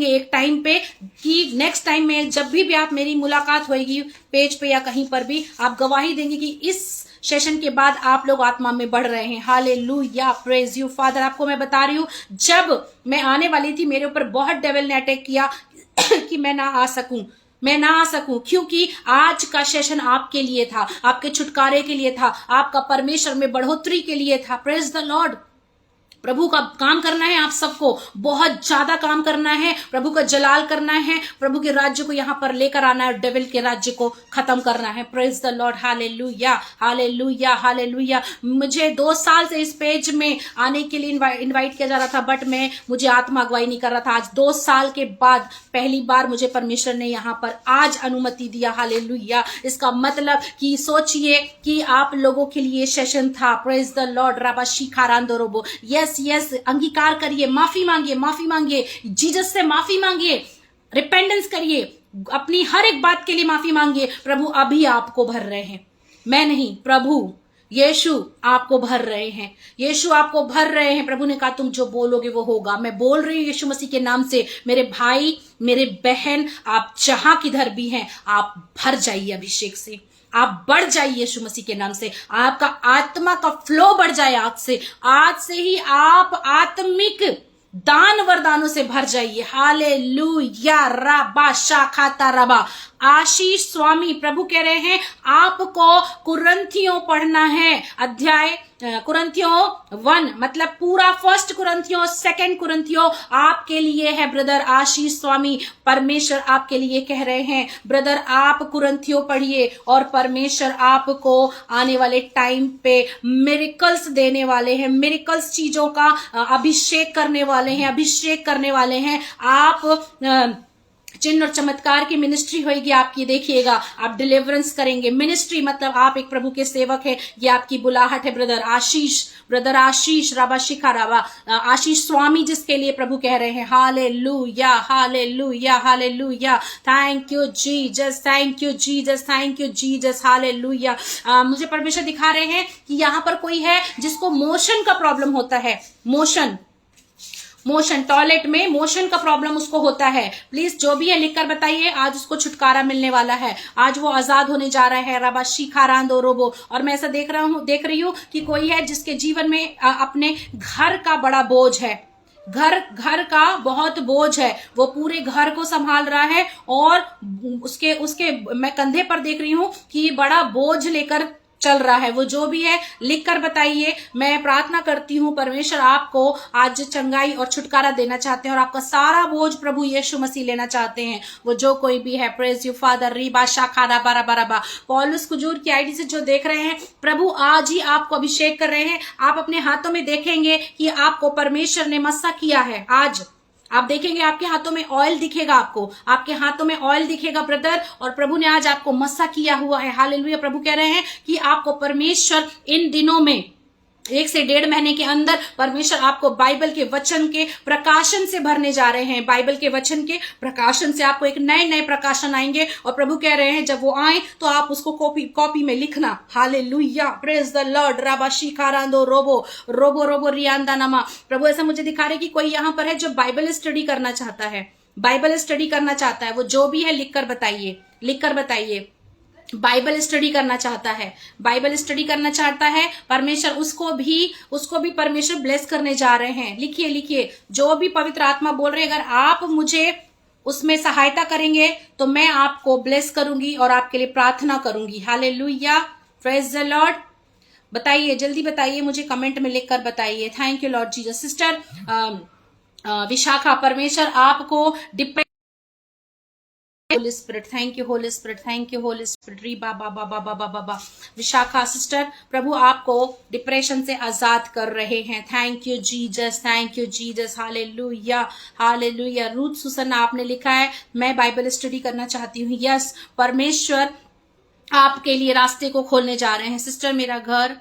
एक टाइम पे कि नेक्स्ट टाइम में जब भी आप मेरी मुलाकात होगी पेज पे या कहीं पर भी, आप गवाही देंगे कि इस सेशन के बाद आप लोग आत्मा में बढ़ रहे हैं। हालेलुया। Praise you father. आपको मैं बता रही हूं, जब मैं आने वाली थी मेरे ऊपर बहुत डेविल ने अटैक किया कि मैं ना आ सकूं, क्योंकि आज का सेशन आपके लिए था, आपके छुटकारे के लिए था, आपका परमेश्वर में बढ़ोतरी के लिए था। Praise the Lord. प्रभु का काम करना है, आप सबको बहुत ज्यादा काम करना है, प्रभु का जलाल करना है, प्रभु के राज्य को यहाँ पर लेकर आना है, डेविल के राज्य को खत्म करना है। Praise the Lord, hallelujah hallelujah hallelujah. मुझे 2 साल से इस पेज में आने के लिए इनवाइट किया जा रहा था, बट मुझे आत्मा अगुवाई नहीं कर रहा था। आज 2 साल के बाद पहली बार मुझे परमेश्वर ने यहाँ पर आज अनुमति दिया। हालेलुया। इसका मतलब कि सोचिए कि आप लोगों के लिए सेशन था। प्रेज द लॉर्ड, राबा शिखारांदो रोबो। यस यस, अंगीकार करिए, माफी मांगिए, जीसस से माफी मांगिए, रिपेंडेंस करिए, अपनी हर एक बात के लिए माफी मांगिए। प्रभु अभी आपको भर रहे हैं, मैं नहीं, प्रभु यीशु आपको भर रहे हैं, यीशु आपको भर रहे हैं। प्रभु ने कहा तुम जो बोलोगे वो होगा। मैं बोल रही हूँ यीशु मसीह के नाम से, मेरे भाई मेरे बहन, आप जहां किधर भी हैं, आप भर जाइए अभिषेक से, आप बढ़ जाइए यीशु मसीह के नाम से, आपका आत्मा का फ्लो बढ़ जाए। आज से ही आप आत्मिक दान वरदानों से भर जाइए। हालेलुया, रबा शाखाता रबा। आशीष स्वामी प्रभु कह रहे हैं आपको कुरिन्थियों पढ़ना है, अध्याय कुरिन्थियों 1, मतलब पूरा 1 कुरिन्थियों 2 कुरिन्थियों आपके लिए है। ब्रदर आशीष स्वामी, परमेश्वर आपके लिए कह रहे हैं ब्रदर आप कुरिन्थियों पढ़िए, और परमेश्वर आपको आने वाले टाइम पे मिरेकल्स देने वाले हैं, मिरेकल्स चीजों का अभिषेक करने वाले हैं। आप चिन्ह और चमत्कार की मिनिस्ट्री होगी आपकी, देखिएगा, आप डिलीवरेंस करेंगे। मिनिस्ट्री मतलब आप एक प्रभु के सेवक है, ये आपकी बुलाहट है। ब्रदर आशीष राबा शिखा राबा, आशीष स्वामी जिसके लिए प्रभु कह रहे हैं। Hallelujah hallelujah hallelujah. Thank you Jesus, thank you Jesus, thank you Jesus, hallelujah. मुझे परमेश्वर दिखा रहे हैं कि यहाँ पर कोई है जिसको मोशन का प्रॉब्लम होता है, मोशन टॉयलेट में मोशन का प्रॉब्लम उसको होता है। प्लीज जो भी है लिखकर बताइए, आज उसको छुटकारा मिलने वाला है, आज वो आजाद होने जा रहा है। रबा शिखारांदो रोबो। और मैं ऐसा देख रही हूँ कि कोई है जिसके जीवन में अपने घर का बड़ा बोझ है, घर का बहुत बोझ है, वो पूरे घर को संभाल रहा है, और उसके मैं कंधे पर देख रही हूँ कि बड़ा बोझ लेकर चल रहा है। वो जो भी है लिखकर बताइए। मैं प्रार्थना करती हूँ परमेश्वर आपको आज चंगाई और छुटकारा देना चाहते हैं, और आपका सारा बोझ प्रभु यीशु मसीह लेना चाहते हैं, वो जो कोई भी है। प्रेज यू फादर, रीबा शाखारा बारा बारा बा। पौलुस कुजूर की आईडी से जो देख रहे हैं, प्रभु आज ही आपको अभिषेक कर रहे हैं। आप अपने हाथों में देखेंगे कि आपको परमेश्वर ने मस्सा किया है। आज आप देखेंगे आपके हाथों में ऑयल दिखेगा, आपके हाथों में ऑयल दिखेगा ब्रदर, और प्रभु ने आज आपको मस्सा किया हुआ है। हालेलुया। प्रभु कह रहे हैं कि आपको परमेश्वर इन दिनों में 1 से 1.5 महीने के अंदर परमेश्वर आपको बाइबल के वचन के प्रकाशन से भरने जा रहे हैं। बाइबल के वचन के प्रकाशन से आपको एक नए प्रकाशन आएंगे, और प्रभु कह रहे हैं जब वो आए तो आप उसको कॉपी में लिखना। Hallelujah, praise the Lord. राबा शिखारांदो रोबो रोबो रोबो रियांदा नमा। प्रभु ऐसा मुझे दिखा रहे कि कोई यहाँ पर है जो बाइबल स्टडी करना चाहता है, वो जो भी है लिखकर बताइए। बाइबल स्टडी करना चाहता है, परमेश्वर उसको भी परमेश्वर ब्लेस करने जा रहे हैं। लिखिए जो भी पवित्र आत्मा बोल रहे हैं, अगर आप मुझे उसमें सहायता करेंगे तो मैं आपको ब्लेस करूंगी और आपके लिए प्रार्थना करूंगी। Hallelujah, praise the Lord. बताइए, जल्दी बताइए, मुझे कमेंट में लिखकर बताइए। Thank you Lord Jesus. Sister Vishakha, परमेश्वर आपको Holi Spirit, thank you Holy Spirit, री बाबा। विशाखा सिस्टर, प्रभु आपको डिप्रेशन से आजाद कर रहे हैं। Thank you Jesus, hallelujah hallelujah. Ruth Susan आपने लिखा है मैं बाइबल स्टडी करना चाहती हूँ। यस, परमेश्वर आपके लिए रास्ते को खोलने जा रहे हैं। सिस्टर मेरा घर,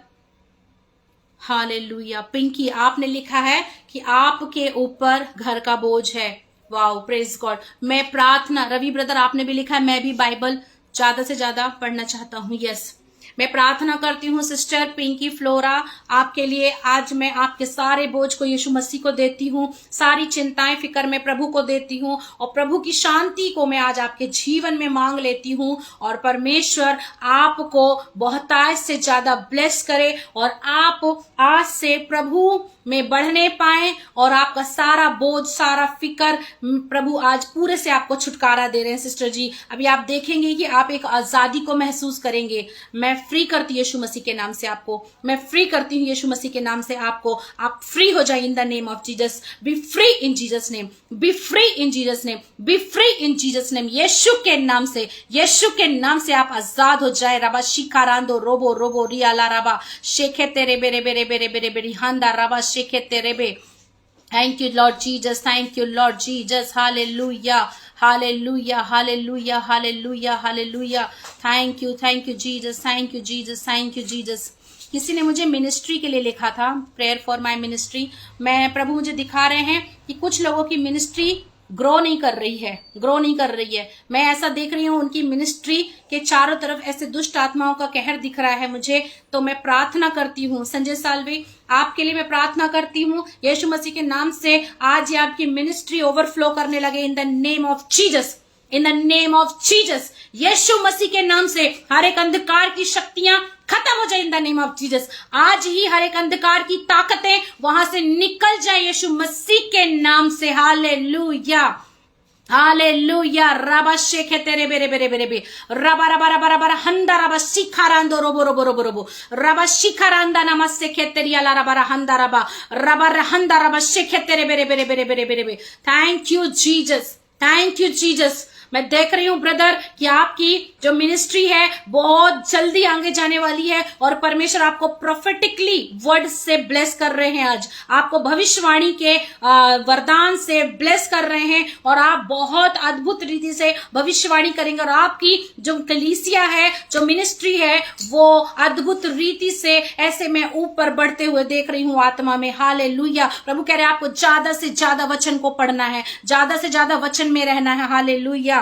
हालेलुया। पिंकी आपने लिखा है कि आपके ऊपर घर का बोझ है। Wow, praise God. मैं प्रार्थना, रवि ब्रदर आपने भी लिखा है मैं भी बाइबल ज्यादा से ज्यादा पढ़ना चाहता हूँ। यस, मैं प्रार्थना करती हूँ सिस्टर पिंकी फ्लोरा आपके लिए। आज मैं आपके सारे बोझ को यीशु मसीह को देती हूँ, सारी चिंताएं फिक्र मैं प्रभु को देती हूँ, और प्रभु की शांति को मैं आज आपके जीवन में मांग लेती हूँ, और परमेश्वर आपको बहुतायत से ज्यादा ब्लेस करे, और आप आज से प्रभु में बढ़ने पाए, और आपका सारा बोझ, सारा फिक्र प्रभु आज पूरे से आपको छुटकारा दे रहे हैं। सिस्टर जी, अभी आप देखेंगे कि आप एक आजादी को महसूस करेंगे। मैं फ्री करती हूँ यीशु मसीह के नाम से आपको, मैं फ्री करती हूँ यीशु मसीह के नाम से आपको। आप फ्री हो जाए in the name of Jesus. Be free in Jesus name, be free in Jesus name, be free in Jesus name. यीशु के नाम से, यीशु के नाम से आप आजाद हो जाए। रबा शिकारांदो रोबो रोबो रियाला रबा शेखे तेरे बेरे बेरे बेरे बेरे बेरे हांदा रबा शेखे तेरे बे। Thank you, Lord Jesus. Thank you, Lord Jesus. Hallelujah. Hallelujah. Hallelujah. Hallelujah. Hallelujah. Thank you, Jesus. Thank you, Jesus. Thank you, Jesus. किसी ने मुझे मिनिस्ट्री के लिए लिखा था, प्रेयर फॉर माय मिनिस्ट्री। मैं प्रभु मुझे दिखा रहे हैं कि कुछ लोगों की मिनिस्ट्री ग्रो नहीं कर रही है, ग्रो नहीं कर रही है। मैं ऐसा देख रही हूँ उनकी मिनिस्ट्री के चारों तरफ ऐसे दुष्ट आत्माओं का कहर दिख रहा है मुझे। तो मैं प्रार्थना करती हूँ संजय साल्वे, आपके लिए मैं प्रार्थना करती हूँ यीशु मसीह के नाम से, आज ये आपकी मिनिस्ट्री ओवरफ्लो करने लगे in the name of Jesus, in the name of Jesus. यीशु मसीह के नाम से हर एक अंधकार की शक्तियां खत्म हो जाए in the name of Jesus. आज ही हर एक अंधकार की ताकतें वहां से निकल जाए यीशु मसीह के नाम से। Hallelujah, hallelujah. रबा शेखे तेरे बेरे बेरे बेरे बे रबा रबा रबा रबा हंदा रबा शिखारांदो रोबो रोबो रोबो रोबो रबा शिखारांदा नमस्ते खेतेरियाला रबा हंदा रबा रबा हंदा रबा शेखे तेरे बेरे बेरे बेरे बेरे बेरे बे। Thank you Jesus, thank you Jesus. मैं देख रही हूं ब्रदर कि आपकी जो मिनिस्ट्री है बहुत जल्दी आगे जाने वाली है और परमेश्वर आपको प्रोफेटिकली वर्ड से ब्लेस कर रहे हैं। आज आपको भविष्यवाणी के वरदान से ब्लेस कर रहे हैं और आप बहुत अद्भुत रीति से भविष्यवाणी करेंगे और आपकी जो कलीसिया है, जो मिनिस्ट्री है, वो अद्भुत रीति से ऐसे मैं ऊपर बढ़ते हुए देख रही हूं आत्मा में। हालेलुया। प्रभु कह रहे हैं आपको ज्यादा से ज्यादा वचन को पढ़ना है, ज्यादा से ज्यादा वचन में रहना है। हालेलुया।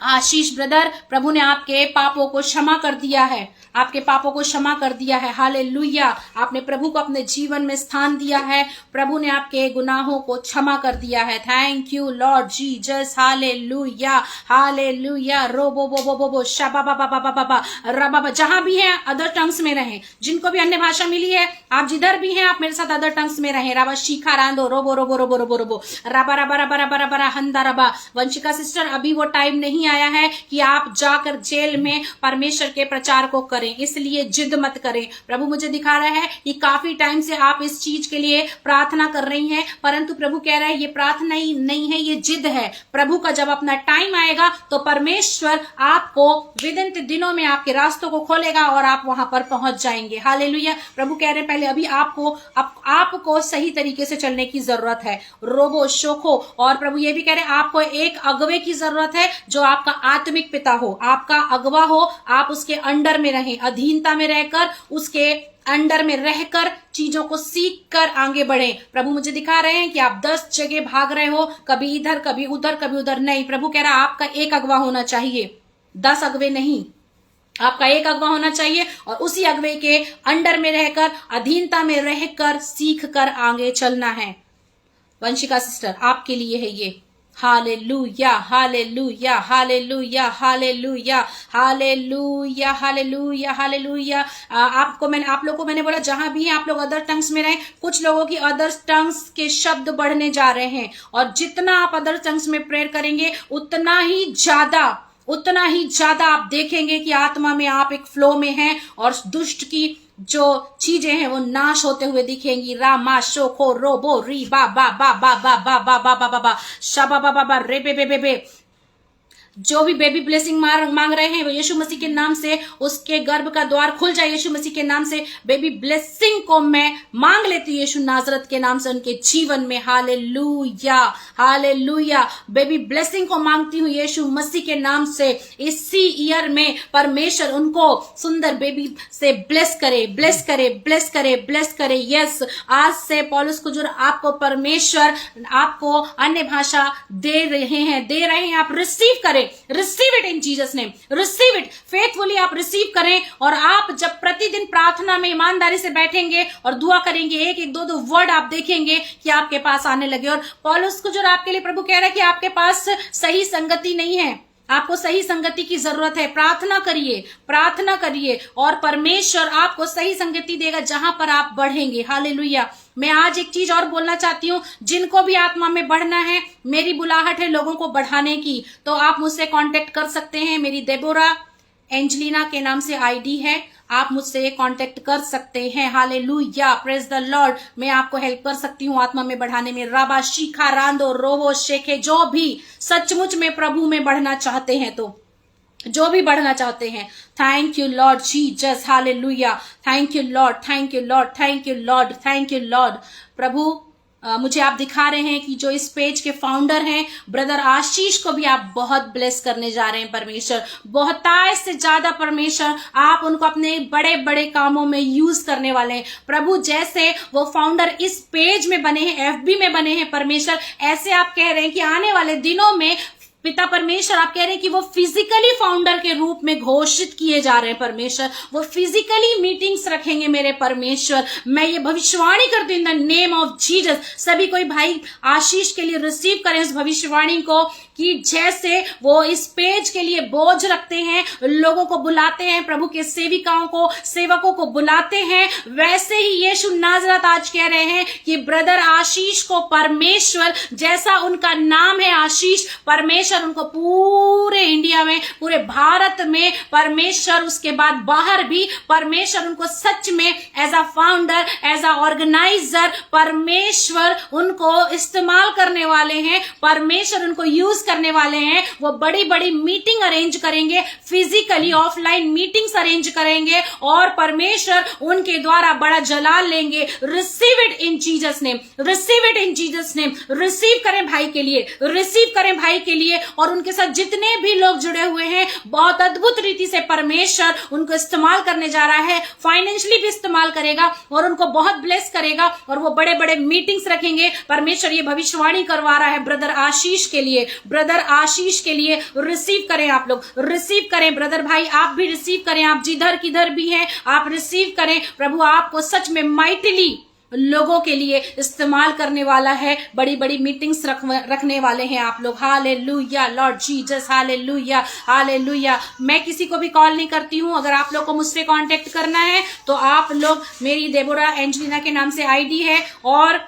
आशीष ब्रदर, प्रभु ने आपके पापों को क्षमा कर दिया है, आपके पापों को क्षमा कर दिया है। हालेलुया। आपने प्रभु को अपने जीवन में स्थान दिया है, प्रभु ने आपके गुनाहों को क्षमा कर दिया है। Thank you Lord Jesus. Hallelujah, hallelujah. रोबो बो बो बो बो शबा बा बा बा बा बा रबा। जहां भी हैं अदर टंग्स में रहें, जिनको भी अन्य भाषा मिली है, आप जिधर भी हैं आप मेरे साथ अदर टंग्स में रहें। रबा शिखा रांदो रोबो रोबो रोबो रोबो रोबो रबा रबा रबा रबा रबा हंदा रबा। वंशिका सिस्टर, अभी वो टाइम नहीं आया है कि आप जाकर जेल में परमेश्वर के प्रचार को करें, इसलिए जिद मत करें। प्रभु मुझे दिखा रहा है कि काफी टाइम से आप इस चीज के लिए प्रार्थना कर रही हैं, परंतु प्रभु कह रहा है ये प्रार्थना ही नहीं है, ये जिद है। प्रभु का जब अपना टाइम आएगा तो परमेश्वर आपको विदिन दिनों में आपके रास्तों को खोलेगा और आप वहां पर पहुंच जाएंगे। हालेलुया। प्रभु कह रहे हैं पहले अभी आपको सही तरीके से चलने की जरूरत है। रोबो शोखो। और प्रभु ये भी कह रहे हैं आपको एक अगवे की जरूरत है जो आपका आत्मिक पिता हो, आपका अगवा हो, आप उसके अंडर में रहें, अधीनता में रहकर उसके अंडर में रहकर चीजों को सीख कर आगे बढ़े। प्रभु मुझे दिखा रहे हैं कि आप 10 जगह भाग रहे हो, कभी इधर कभी उधर कभी उधर। नहीं, प्रभु कह रहा है आपका एक अगवा होना चाहिए, 10 अगवे नहीं। आपका एक अगवा होना चाहिए और उसी अगवे के अंडर में रहकर, अधीनता में रहकर सीख कर आगे चलना है। वंशिका सिस्टर, आपके लिए है ये। Hallelujah, hallelujah, hallelujah, hallelujah, hallelujah, hallelujah, hallelujah. आप लोगों को मैंने बोला जहां भी हैं आप लोग अदर टंग्स में रहें। कुछ लोगों की अदर टंग्स के शब्द बढ़ने जा रहे हैं और जितना आप अदर टंग्स में प्रेयर करेंगे उतना ही ज्यादा आप देखेंगे कि आत्मा में आप एक फ्लो में हैं और दुष्ट की जो चीजें हैं वो नाश होते हुए दिखेंगी। रामा शोखो रोबो री बा बा बा बा बा बा बा बा बा बा शबा बा बा बा रे बे बे बे बे। जो भी बेबी ब्लेसिंग मांग रहे हैं वो यीशु मसीह के नाम से उसके गर्भ का द्वार खुल जाए। यीशु मसीह के नाम से बेबी ब्लेसिंग को मैं मांग लेती हूँ यीशु नाजरत के नाम से उनके जीवन में। Hallelujah, hallelujah. बेबी ब्लेसिंग को मांगती हूँ यीशु मसीह के नाम से। इसी ईयर में परमेश्वर उनको सुंदर बेबी से ब्लेस करे, ब्लेस करे, ब्लेस करे, ब्लेस करे। यस, आज से पौलुस कुजुर आपको परमेश्वर आपको अन्य भाषा दे रहे हैं। आप रिसीव करें, receive it in Jesus name, receive it faithfully. आप रिसीव करें और आप जब प्रतिदिन प्रार्थना में ईमानदारी से बैठेंगे और दुआ करेंगे, एक एक दो वर्ड आप देखेंगे कि आपके पास आने लगे। और पौलुस को जो आपके लिए प्रभु कह रहा है कि आपके पास सही संगति नहीं है, आपको सही संगति की जरूरत है। प्रार्थना करिए, प्रार्थना करिए और परमेश्वर आपको सही संगति देगा जहां पर आप बढ़ेंगे। हालेलुया। मैं आज एक चीज और बोलना चाहती हूँ, जिनको भी आत्मा में बढ़ना है, मेरी बुलाहट है लोगों को बढ़ाने की, तो आप मुझसे कांटेक्ट कर सकते हैं। मेरी डेबोरा एंजलिना के नाम से आईडी है, आप मुझसे कांटेक्ट कर सकते हैं। Hallelujah, praise the Lord. मैं आपको हेल्प कर सकती हूँ आत्मा में बढ़ाने में। राबा शिखा रांदो रोबो शेखे, जो भी सचमुच में प्रभु में बढ़ना चाहते हैं, तो जो भी बढ़ना चाहते हैं, thank you Lord Jesus, hallelujah, thank you Lord, thank you Lord, thank you Lord, thank you Lord. प्रभु मुझे आप दिखा रहे हैं कि जो इस पेज के फाउंडर हैं ब्रदर आशीष को भी आप बहुत ब्लेस करने जा रहे हैं परमेश्वर, बहुतायत से ज्यादा परमेश्वर आप उनको अपने बड़े बड़े कामों में यूज करने वाले हैं प्रभु। जैसे वो फाउंडर इस पेज में बने हैं, एफबी में बने हैं परमेश्वर, ऐसे आप कह रहे हैं कि आने वाले दिनों में पिता परमेश्वर आप कह रहे हैं कि वो फिजिकली फाउंडर के रूप में घोषित किए जा रहे हैं परमेश्वर, वो फिजिकली मीटिंग्स रखेंगे मेरे परमेश्वर। मैं ये भविष्यवाणी करती हूँ इन द नेम ऑफ जीसस। सभी कोई भाई आशीष के लिए रिसीव करें इस भविष्यवाणी को, कि जैसे वो इस पेज के लिए बोझ रखते हैं, लोगों को बुलाते हैं, प्रभु के सेविकाओं को, सेवकों को बुलाते हैं, वैसे ही यीशु नाजरत आज कह रहे हैं कि ब्रदर आशीष को परमेश्वर, जैसा उनका नाम है आशीष, परमेश्वर उनको पूरे इंडिया में, पूरे भारत में परमेश्वर, उसके बाद बाहर भी परमेश्वर उनको सच में as a founder, as a organiser परमेश्वर उनको इस्तेमाल करने वाले हैं, परमेश्वर उनको यूज करने वाले हैं। वो बड़ी बड़ी मीटिंग अरेंज करेंगे, फिजिकली ऑफलाइन मीटिंग्स अरेंज करेंगे और परमेश्वर उनके द्वारा बड़ा जलाल लेंगे। Receive it in Jesus name, receive it in Jesus name. Receive करें भाई के लिए, रिसीव करें भाई के लिए, और उनके साथ जितने भी लोग जुड़े हुए हैं बहुत अद्भुत रीति से परमेश्वर उनको इस्तेमाल करने जा रहा है, फाइनेंशियली भी इस्तेमाल करेगा और उनको बहुत ब्लेस करेगा और वो बड़े बड़े मीटिंग्स रखेंगे। परमेश्वर ये भविष्यवाणी करवा रहा है ब्रदर आशीष के लिए, ब्रदर आशीष के लिए। रिसीव करें आप लोग, रिसीव करें ब्रदर भाई, आप भी रिसीव करें, आप जिधर किधर भी हैं आप रिसीव करें। प्रभु आपको सच में माइटली लोगों के लिए इस्तेमाल करने वाला है, बड़ी बड़ी मीटिंग्स रखने वाले हैं आप लोग। Hallelujah Lord Jesus, hallelujah, hallelujah. मैं किसी को भी कॉल नहीं करती हूं, अगर आप लोग को मुझसे कांटेक्ट करना है तो आप लोग, मेरी देबोरा एंजलिना के नाम से आईडी है, और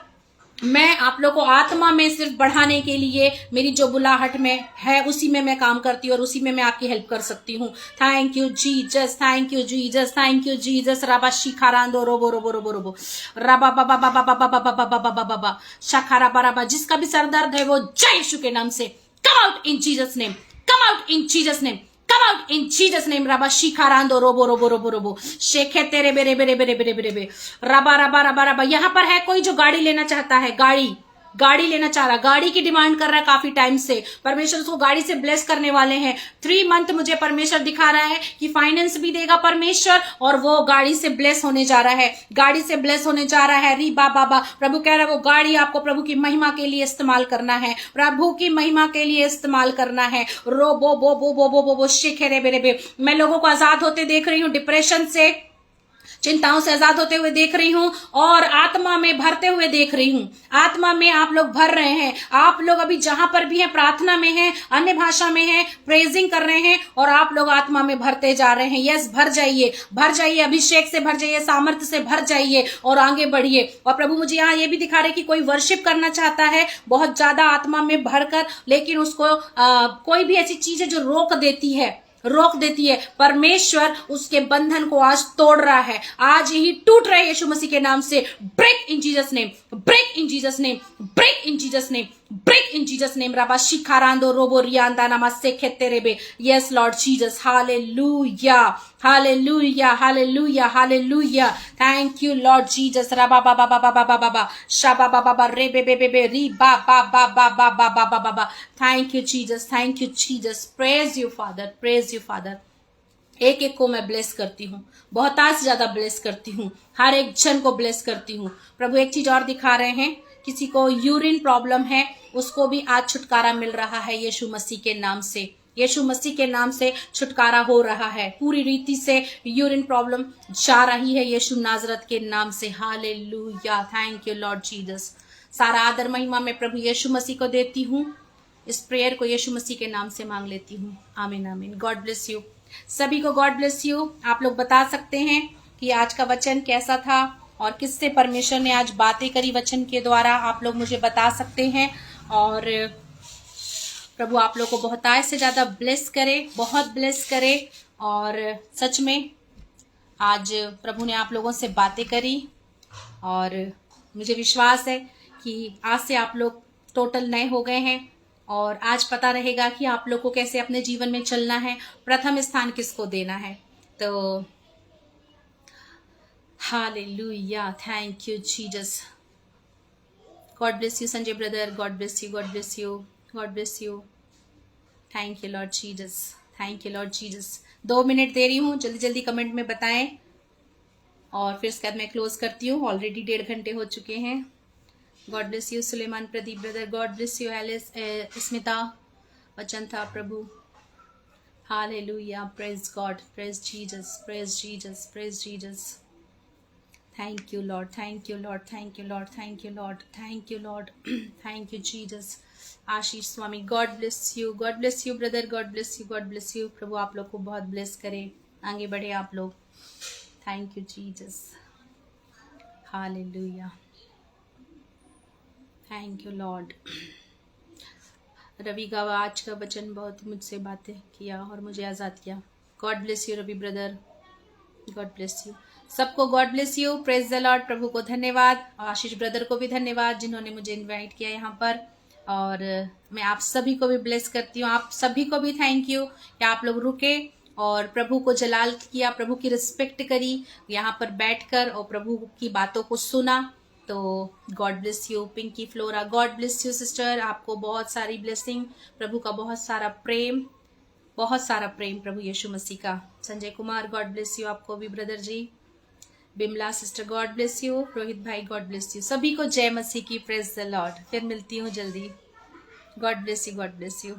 मैं आप लोग को आत्मा में सिर्फ बढ़ाने के लिए मेरी जो बुलाहट में है उसी में मैं काम करती हूँ और उसी में मैं आपकी हेल्प कर सकती हूँ। Thank you Jesus, thank you Jesus, thank you Jesus. राबा शिखारांदो रोबो रोबो रोबो रोबो राबा बाबा बाबा बाबा बाबा बाबा बाबा बाबा शखारा बराबा। जिसका भी सर दर्द है वो जय यीशु के नाम से come out in Jesus name, come out in Jesus name, come out in Jesus name। रबा शिखारांदो रोबो रोबो रोबो रोबो शेखे तेरे बेरे बेरे बेरे बेरे बेरे बे रबा रबा रबा रबा। यहाँ पर है कोई जो गाड़ी लेना चाहता है, गाड़ी लेना चाह रहा, गाड़ी की डिमांड कर रहा है काफी टाइम से, परमेश्वर उसको गाड़ी से ब्लेस करने वाले हैं। 3 मंथ मुझे परमेश्वर दिखा रहा है कि फाइनेंस भी देगा परमेश्वर और वो गाड़ी से ब्लेस होने जा रहा है, गाड़ी से ब्लेस होने जा रहा है। री बाबा, प्रभु कह रहा है वो गाड़ी आपको प्रभु की महिमा के लिए इस्तेमाल करना है, प्रभु की महिमा के लिए इस्तेमाल करना है। रो बो बो बो बो बो बो बो शिखे रे बेरे बे। मैं लोगों को आजाद होते देख रही हूँ, डिप्रेशन से, चिंताओं से आजाद होते हुए देख रही हूं और आत्मा में भरते हुए देख रही हूं। आत्मा में आप लोग भर रहे हैं, आप लोग अभी जहां पर भी हैं प्रार्थना में हैं, अन्य भाषा में हैं, प्रेजिंग कर रहे हैं और आप लोग आत्मा में भरते जा रहे हैं। यस, भर जाइए, भर जाइए, अभिषेक से भर जाइए, सामर्थ्य से भर जाइए और आगे बढ़िए। और प्रभु मुझे यहाँ ये भी दिखा रहे कि कोई वर्शिप करना चाहता है बहुत ज्यादा आत्मा में भरकर, लेकिन उसको कोई भी ऐसी चीज है जो रोक देती है, परमेश्वर उसके बंधन को आज तोड़ रहा है, आज ही टूट रहे यीशु मसीह के नाम से। Break in Jesus name, break in Jesus name, break in Jesus name, break in Jesus name. रबा शिखारांदो रोबो रियांदा नामा सेखे तेरे बे। Yes Lord Jesus, hallelujah, hallelujah, hallelujah, hallelujah. Thank you Lord Jesus. रबा बाबा बाबा बाबा बाबा शाबा बाबा बा रे बे बे बे बे री बा बा बा बा बा बा बा बा बा। Thank you Jesus, thank you Jesus. Praise you Father, praise you father. एक एक को मैं ब्लेस करती हूँ, बहुत से ज्यादा ब्लेस करती हूँ, हर एक जन को ब्लेस करती हूँ। प्रभु एक चीज और दिखा रहे हैं, किसी को यूरिन प्रॉब्लम है उसको भी आज छुटकारा मिल रहा है यीशु मसीह के नाम से। यीशु मसीह के नाम से छुटकारा हो रहा है, पूरी रीति से यूरिन प्रॉब्लम जा रही है यीशु नाजरत के नाम से। Hallelujah, thank you Lord Jesus. सारा आदर महिमा मैं प्रभु यीशु मसीह को देती हूँ। इस प्रेयर को यीशु मसीह के नाम से मांग लेती हूँ, आमीन आमीन। गॉड ब्लेस यू सभी को, गॉड ब्लेस यू। आप लोग बता सकते हैं कि आज का वचन कैसा था और किससे परमेश्वर ने आज बातें करी वचन के द्वारा, आप लोग मुझे बता सकते हैं। और प्रभु आप लोग को बहुतायत से ज्यादा ब्लेस करे, बहुत ब्लेस करे और सच में आज प्रभु ने आप लोगों से बातें करी और मुझे विश्वास है कि आज से आप लोग टोटल नए हो गए हैं और आज पता रहेगा कि आप लोग को कैसे अपने जीवन में चलना है, प्रथम स्थान किसको देना है। तो hallelujah, thank you Jesus. God bless you Sanjay brother, God bless you, God bless you, God bless you. Thank you Lord Jesus, thank you Lord Jesus. 2 minute दे रही हूँ, जल्दी जल्दी कमेंट में बताएं और फिर इसके बाद मैं क्लोज करती हूँ। ऑलरेडी 1.5 घंटे हो चुके हैं। God bless you Suleman Pradeep brother, God bless you Alice, Smita, वचन था प्रभु। Hallelujah, praise God, praise Jesus, praise Jesus, praise Jesus. Thank you Lord, thank you Lord, thank you Lord, thank you Lord, thank you Lord, thank you Jesus. Ashish Swami, God bless you, God bless you brother, God bless you, God bless you. प्रभु आप लोग को बहुत ब्लेस करे, आगे बढ़े आप लोग। Thank you Jesus, hallelujah, thank you Lord. Ravi Gawa, आज का वचन बहुत मुझसे बातें किया और मुझे आज़ाद किया। God bless you Ravi brother, God bless you सबको, God bless you, praise the Lord. प्रभु को धन्यवाद, आशीष ब्रदर को भी धन्यवाद जिन्होंने मुझे इनवाइट किया यहाँ पर। और मैं आप सभी को भी ब्लेस करती हूँ, आप सभी को भी थैंक यू कि आप लोग रुके और प्रभु को जलाल किया, प्रभु की रिस्पेक्ट करी यहाँ पर बैठकर और प्रभु की बातों को सुना। तो God bless you Pinky Flora, God bless you sister, आपको बहुत सारी ब्लेसिंग, प्रभु का बहुत सारा प्रेम, बहुत सारा प्रेम प्रभु यीशु मसीह का। Sanjay Kumar, God bless you आपको भी brother ji. Bimla sister, God bless you. Rohit भाई, गॉड ब्लेस यू। सभी को जय मसीह की, प्रेज द लॉर्ड। फिर मिलती हूँ जल्दी। God bless you, God bless you.